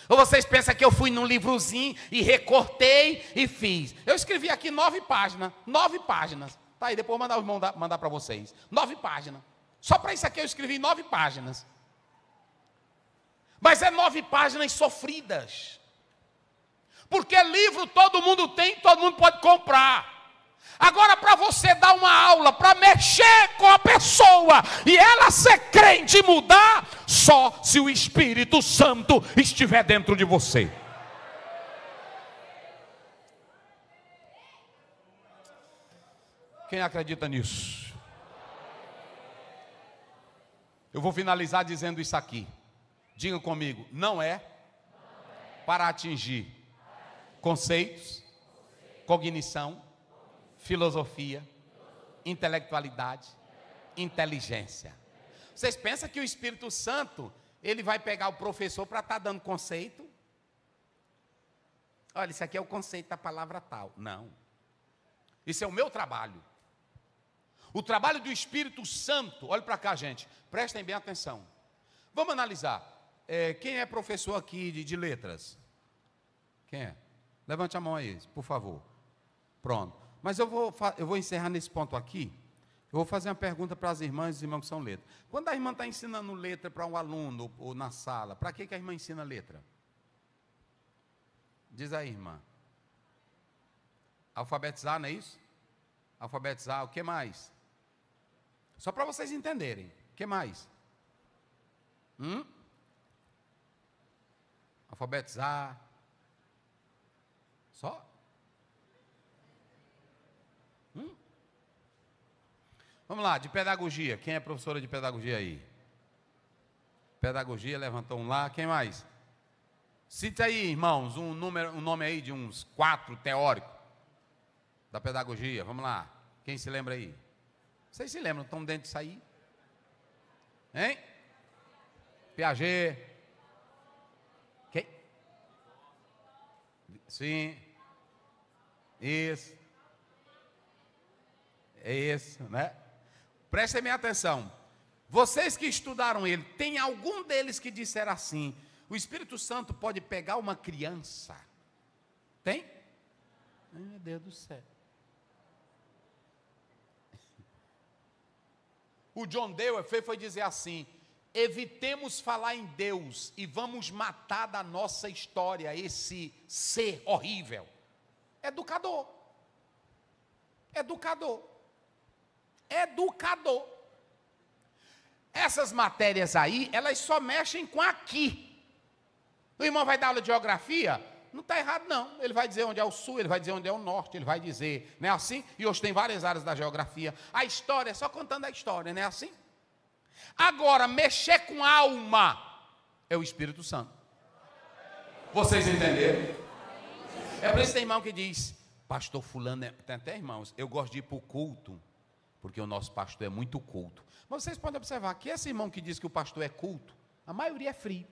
Ou vocês pensam que eu fui num livrozinho e recortei e fiz? Eu escrevi aqui 9 páginas. 9 páginas. Tá aí, depois eu vou mandar para vocês. 9 páginas. Só para isso aqui eu escrevi 9 páginas. Mas é 9 páginas sofridas. Porque livro todo mundo tem, todo mundo pode comprar. Agora, para você dar uma aula, para mexer com a pessoa e ela ser crente e mudar, só se o Espírito Santo estiver dentro de você. Quem acredita nisso? Eu vou finalizar dizendo isso aqui. Diga comigo, não é para atingir conceitos, cognição, filosofia, intelectualidade, inteligência. Vocês pensam que o Espírito Santo, ele vai pegar o professor para estar dando conceito? Olha, isso aqui é o conceito da palavra tal. Não. Isso é o meu trabalho. O trabalho do Espírito Santo, olha para cá, gente, prestem bem atenção. Vamos analisar. Quem é professor aqui de letras? Quem é? Levante a mão aí, por favor. Pronto. Mas eu vou encerrar nesse ponto aqui. Eu vou fazer uma pergunta para as irmãs e os irmãos que são letras. Quando a irmã está ensinando letra para um aluno ou na sala, para que a irmã ensina letra? Diz aí, irmã. Alfabetizar, não é isso? Alfabetizar, o que mais? Só para vocês entenderem. O que mais? Alfabetizar. Só? Vamos lá, de pedagogia. Quem é professora de pedagogia aí? Pedagogia, levantou um lá. Quem mais? Cite aí, irmãos, um nome aí de uns 4 teóricos da pedagogia. Vamos lá. Quem se lembra aí? Vocês se lembram? Estão dentro disso aí? Hein? Piaget. Quem? Sim. Isso. É isso, né? Prestem bem atenção. Vocês que estudaram ele, tem algum deles que disseram assim: o Espírito Santo pode pegar uma criança? Tem? Meu Deus do céu. O John Dewey foi dizer assim: evitemos falar em Deus e vamos matar da nossa história esse ser horrível. Educador. Educador. Educador. Essas matérias aí, elas só mexem com aqui. O irmão vai dar aula de geografia? Não está errado, não. Ele vai dizer onde é o sul, ele vai dizer onde é o norte, ele vai dizer, não é assim? E hoje tem várias áreas da geografia. A história é só contando a história, não é assim? Agora, mexer com alma é o Espírito Santo. Vocês entenderam? É por isso que tem irmão que diz, pastor fulano, tem até irmãos, eu gosto de ir para o culto, porque o nosso pastor é muito culto. Mas vocês podem observar que esse irmão que diz que o pastor é culto, a maioria é frio.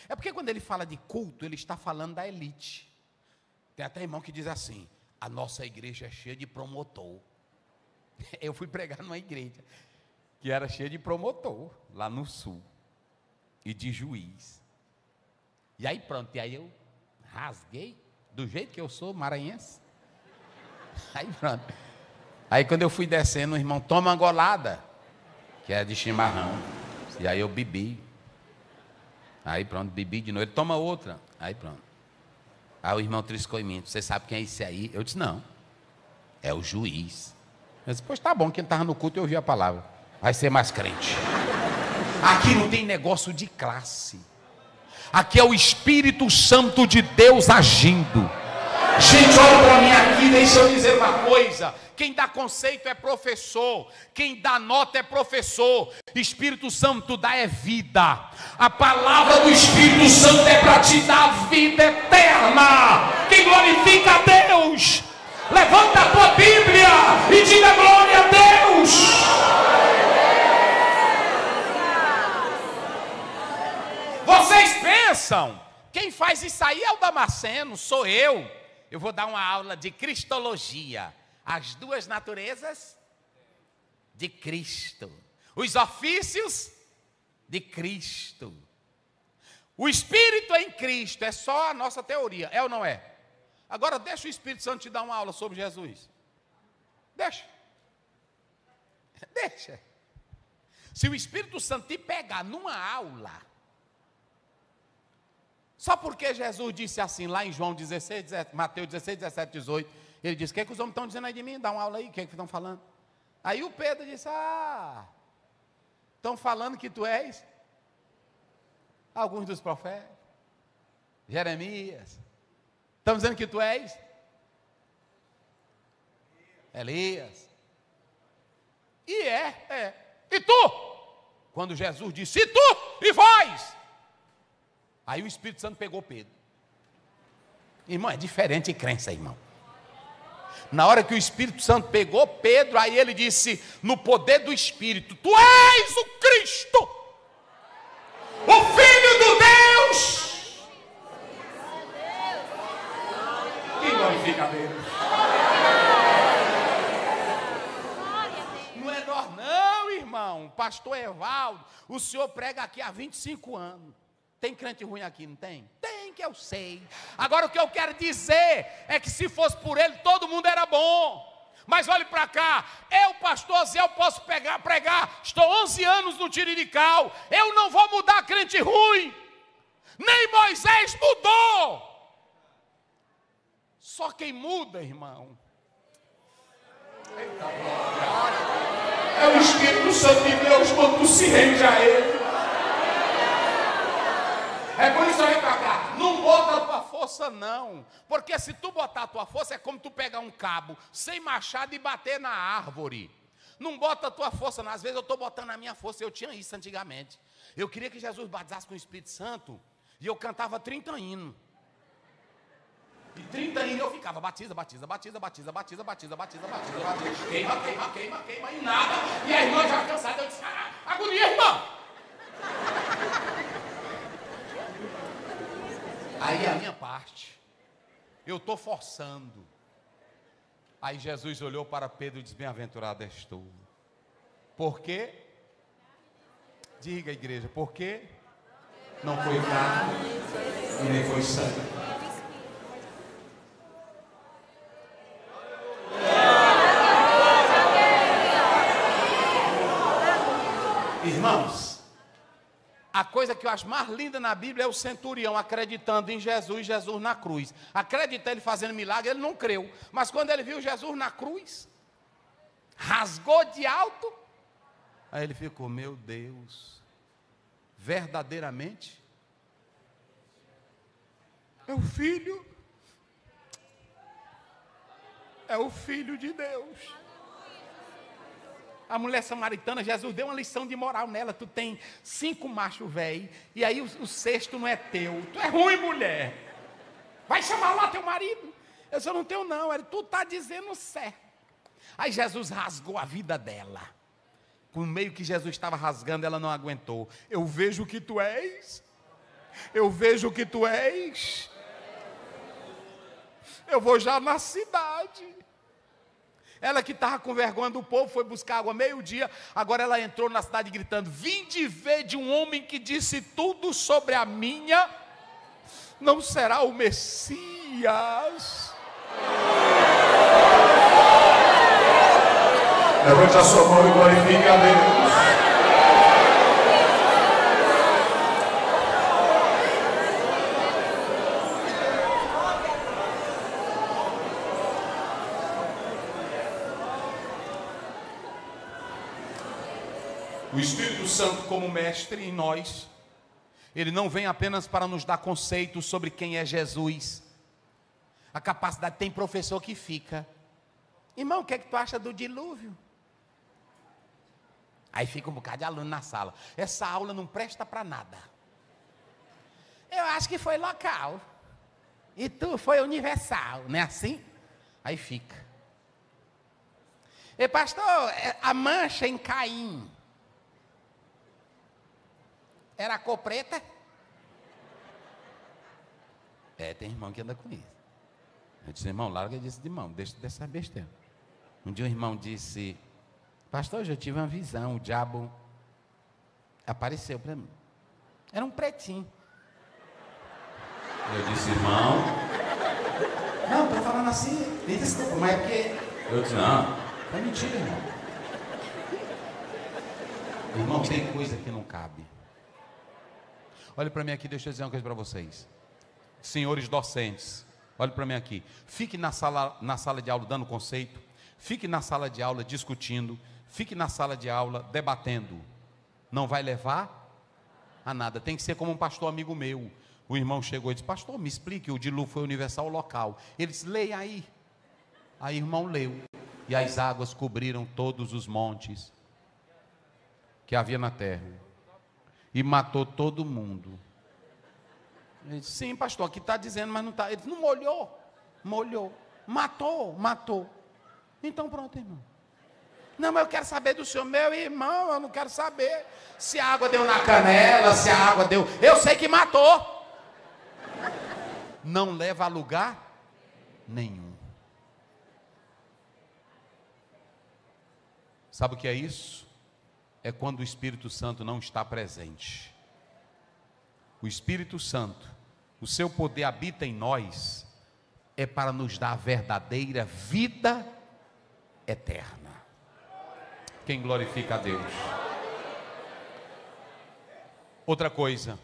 É porque quando ele fala de culto, ele está falando da elite. Tem até irmão que diz assim, a nossa igreja é cheia de promotor. Eu fui pregar numa igreja que era cheia de promotor, lá no sul, e de juiz. E aí pronto, e aí eu rasguei, do jeito que eu sou, maranhense. Aí pronto. Aí quando eu fui descendo, o irmão, toma uma golada, que é de chimarrão. E aí eu bebi. Aí pronto, bebi de noite, toma outra. Aí pronto. Aí o irmão triscou em mim, você sabe quem é esse aí? Eu disse, não, é o juiz. Eu disse, pois tá bom, que ele estava no culto e eu ouvi a palavra. Vai ser mais crente. Aqui não tem negócio de classe. Aqui é o Espírito Santo de Deus agindo. Gente, olha para mim aqui, deixa eu dizer uma coisa. Quem dá conceito é professor. Quem dá nota é professor. Espírito Santo dá é vida. A palavra do Espírito Santo é para te dar vida eterna. Quem glorifica a Deus, levanta a tua Bíblia e diga glória a Deus. Vocês pensam, quem faz isso aí é o Damasceno, sou eu. Eu vou dar uma aula de cristologia. As duas naturezas de Cristo. Os ofícios de Cristo. O Espírito em Cristo é só a nossa teoria, é ou não é? Agora deixa o Espírito Santo te dar uma aula sobre Jesus. Deixa. Deixa. Se o Espírito Santo te pegar numa aula, só porque Jesus disse assim lá em João 16, Mateus 16, 17, 18, ele disse, o que é que os homens estão dizendo aí de mim? Dá uma aula aí, o que é que estão falando? Aí o Pedro disse, estão falando que tu és alguns dos profetas, Jeremias, estão dizendo que tu és Elias, e e tu? Quando Jesus disse, e tu? E vós? Aí o Espírito Santo pegou Pedro. Irmão, é diferente de crença, irmão. Na hora que o Espírito Santo pegou Pedro, aí ele disse, no poder do Espírito, tu és o Cristo, o Filho do Deus. Quem glorifica a Deus? Não é nós não, irmão. Pastor Evaldo, o senhor prega aqui há 25 anos. Tem crente ruim aqui, não tem? Tem, que eu sei. Agora o que eu quero dizer é que se fosse por ele, todo mundo era bom. Mas olhe para cá, eu, pastor Zé, eu posso pregar, estou 11 anos no Tirirical, eu não vou mudar crente ruim. Nem Moisés mudou. Só quem muda, irmão, é o Espírito Santo de Deus quando tu se rende a ele. É por isso que vem para cá, não bota a tua força não, porque se tu botar a tua força é como tu pegar um cabo sem machado e bater na árvore. Não bota a tua força não, às vezes eu estou botando a minha força, eu tinha isso antigamente. Eu queria que Jesus batizasse com o Espírito Santo e eu cantava 30 hinos. E 30 hinos eu ficava, batiza, batiza, batiza, batiza, batiza, batiza, batiza, batiza, batiza, queima, queima, queima, queima e nada. E a irmã já cansada, eu disse, agonia, irmã. Aí a minha parte, eu estou forçando. Aí Jesus olhou para Pedro e disse, bem-aventurado és tu. Por quê? Diga, igreja, por quê? Não foi carne e nem foi sangue. Irmãos, a coisa que eu acho mais linda na Bíblia é o centurião acreditando em Jesus, Jesus na cruz. Acredita ele fazendo milagre, ele não creu. Mas quando ele viu Jesus na cruz, rasgou de alto, aí ele ficou, meu Deus, verdadeiramente, é o Filho de Deus. A mulher samaritana, Jesus deu uma lição de moral nela. Tu tem 5 machos velhos, e aí o sexto não é teu. Tu é ruim, mulher. Vai chamar lá teu marido. Eu só não tenho não. Tu está dizendo certo. Aí Jesus rasgou a vida dela. Com o meio que Jesus estava rasgando, ela não aguentou. Eu vejo o que tu és. Eu vejo o que tu és. Eu vou já na cidade. Ela que estava com vergonha do povo, foi buscar água meio-dia, agora ela entrou na cidade gritando, vinde ver de um homem que disse tudo sobre a minha, não será o Messias? Levante a sua mão e glorifique a Deus. O Espírito Santo como mestre em nós, ele não vem apenas para nos dar conceitos sobre quem é Jesus. A capacidade, tem professor que fica, irmão, o que é que tu acha do dilúvio? Aí fica um bocado de aluno na sala, essa aula não presta para nada. Eu acho que foi local, e tu foi universal, não é assim? Aí fica. E pastor, a mancha em Caim era a cor preta? Tem irmão que anda com isso. Eu disse, irmão, larga disso de mão, deixa dessa besteira. Um dia um irmão disse, pastor, hoje eu tive uma visão, o diabo apareceu para mim. Era um pretinho. Eu disse, irmão, não, estou falando assim, me desculpa, mas é porque... Eu disse, não, é mentira, irmão. Irmão, tem coisa que não cabe. Olhe para mim aqui, deixa eu dizer uma coisa para vocês. Senhores docentes, olhe para mim aqui. Fique na sala de aula dando conceito. Fique na sala de aula discutindo. Fique na sala de aula debatendo. Não vai levar a nada. Tem que ser como um pastor amigo meu. O irmão chegou e disse, pastor, me explique, o dilúvio foi universal local. Ele disse, leia aí. Aí o irmão leu. E as águas cobriram todos os montes que havia na terra. E matou todo mundo. Ele disse, sim, pastor, aqui está dizendo, mas não está. Ele disse, não molhou. Molhou. Matou. Então pronto, irmão. Não, mas eu quero saber do senhor. Meu irmão, eu não quero saber se a água deu na canela, se a água deu... Eu sei que matou. Não leva a lugar nenhum. Sabe o que é isso? É quando o Espírito Santo não está presente. O Espírito Santo, o seu poder habita em nós, é para nos dar a verdadeira vida eterna. Quem glorifica a Deus? Outra coisa,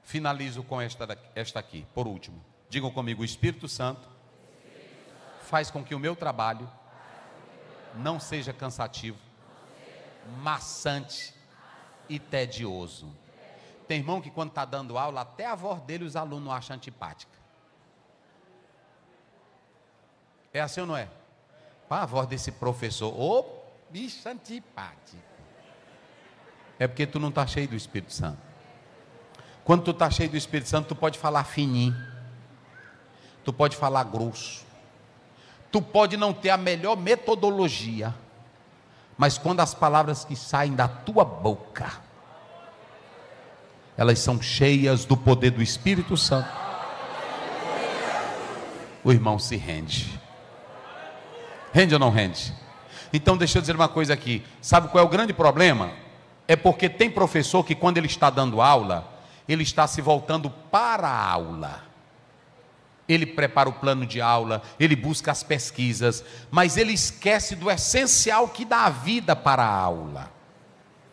finalizo com esta aqui, por último. Digam comigo, o Espírito Santo faz com que o meu trabalho não seja cansativo, maçante e tedioso. Tem irmão que quando está dando aula, até a voz dele os alunos acham antipática. É assim ou não é? A voz desse professor, bicho antipático. É porque tu não está cheio do Espírito Santo. Quando tu está cheio do Espírito Santo, tu pode falar fininho, tu pode falar grosso, tu pode não ter a melhor metodologia, mas quando as palavras que saem da tua boca, elas são cheias do poder do Espírito Santo, o irmão se rende. Rende ou não rende? Então deixa eu dizer uma coisa aqui. Sabe qual é o grande problema? É porque tem professor que quando ele está dando aula, ele está se voltando para a aula. Ele prepara o plano de aula, ele busca as pesquisas, mas ele esquece do essencial que dá a vida para a aula.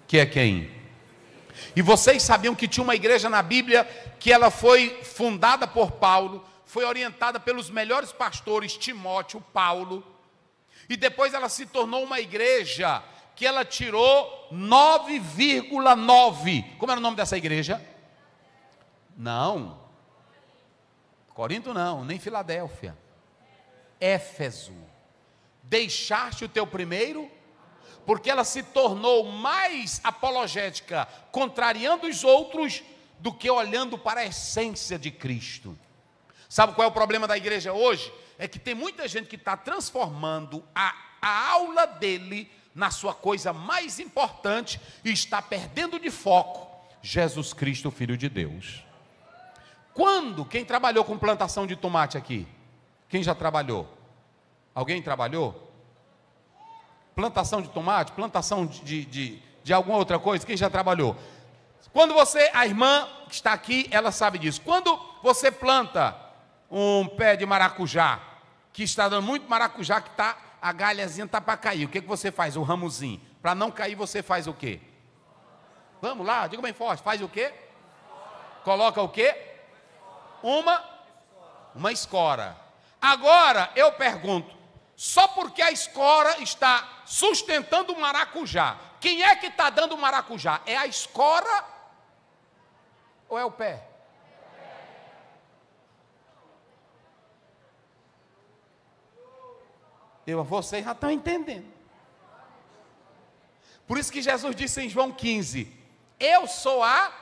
que é quem? E vocês sabiam que tinha uma igreja na Bíblia que ela foi fundada por Paulo, foi orientada pelos melhores pastores, Timóteo, Paulo, e depois ela se tornou uma igreja que ela tirou 9,9. Como era o nome dessa igreja? Não, Corinto não, nem Filadélfia. Éfeso. Deixaste o teu primeiro, porque ela se tornou mais apologética, contrariando os outros, do que olhando para a essência de Cristo. Sabe qual é o problema da igreja hoje? É que tem muita gente que está transformando a aula dele na sua coisa mais importante e está perdendo de foco Jesus Cristo, Filho de Deus. Quem trabalhou com plantação de tomate aqui? Quem já trabalhou? Alguém trabalhou? Plantação de tomate, plantação de alguma outra coisa, quem já trabalhou? Quando a irmã que está aqui, ela sabe disso. Quando você planta um pé de maracujá, que está dando muito maracujá, que a galhazinha está para cair, o que você faz? O ramozinho. Para não cair, você faz o quê? Vamos lá, diga bem forte, faz o quê? Coloca o quê? Uma escora. Agora, eu pergunto, só porque a escora está sustentando o maracujá, quem é que está dando o maracujá? É a escora ou é o pé? Vocês já estão entendendo. Por isso que Jesus disse em João 15, eu sou a...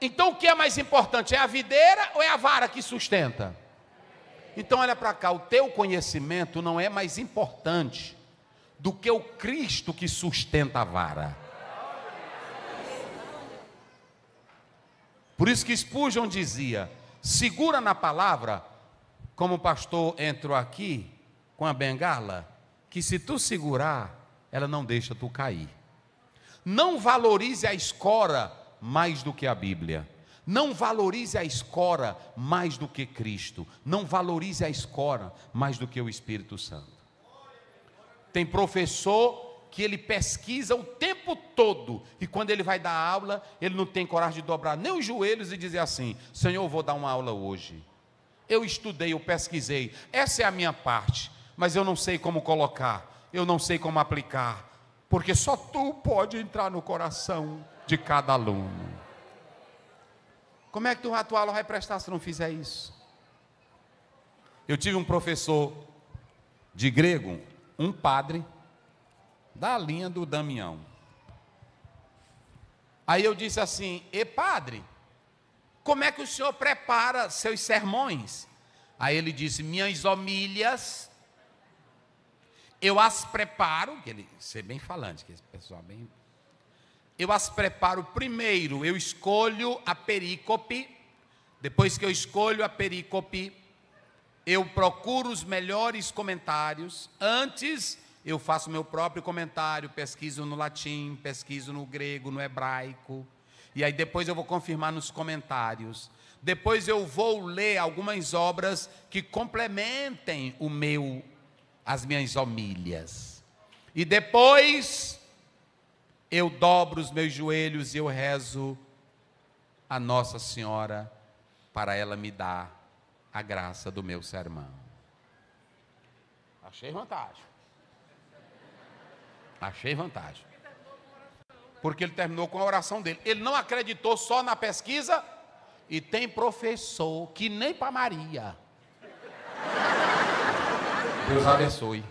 Então o que é mais importante? É a videira ou é a vara que sustenta? Então olha para cá, o teu conhecimento não é mais importante do que o Cristo que sustenta a vara. Por isso que Spurgeon dizia, segura na palavra, como o pastor entrou aqui com a bengala, que se tu segurar, ela não deixa tu cair. Não valorize a escora mais do que a Bíblia. Não valorize a escora mais do que Cristo. Não valorize a escora mais do que o Espírito Santo. Tem professor que ele pesquisa o tempo todo, e quando ele vai dar aula, ele não tem coragem de dobrar nem os joelhos e dizer assim, Senhor, eu vou dar uma aula hoje. Eu estudei, eu pesquisei, essa é a minha parte, mas eu não sei como colocar, eu não sei como aplicar, porque só tu pode entrar no coração de cada aluno. Como é que a tua aula vai prestar se não fizer isso? Eu tive um professor de grego, um padre, da linha do Damião. Aí eu disse assim, padre, como é que o senhor prepara seus sermões? Aí ele disse, minhas homilhas, eu as preparo, que ele, ser bem falante, que esse pessoal bem... Eu as preparo primeiro, eu escolho a perícope, depois que eu escolho a perícope, eu procuro os melhores comentários, antes eu faço meu próprio comentário, pesquiso no latim, pesquiso no grego, no hebraico, e aí depois eu vou confirmar nos comentários, depois eu vou ler algumas obras que complementem as minhas homilhas, e depois eu dobro os meus joelhos e eu rezo a Nossa Senhora para ela me dar a graça do meu sermão. Achei vantagem. Achei vantagem. Porque ele terminou com a oração dele. Ele não acreditou só na pesquisa, e tem professor que nem para Maria. Deus abençoe.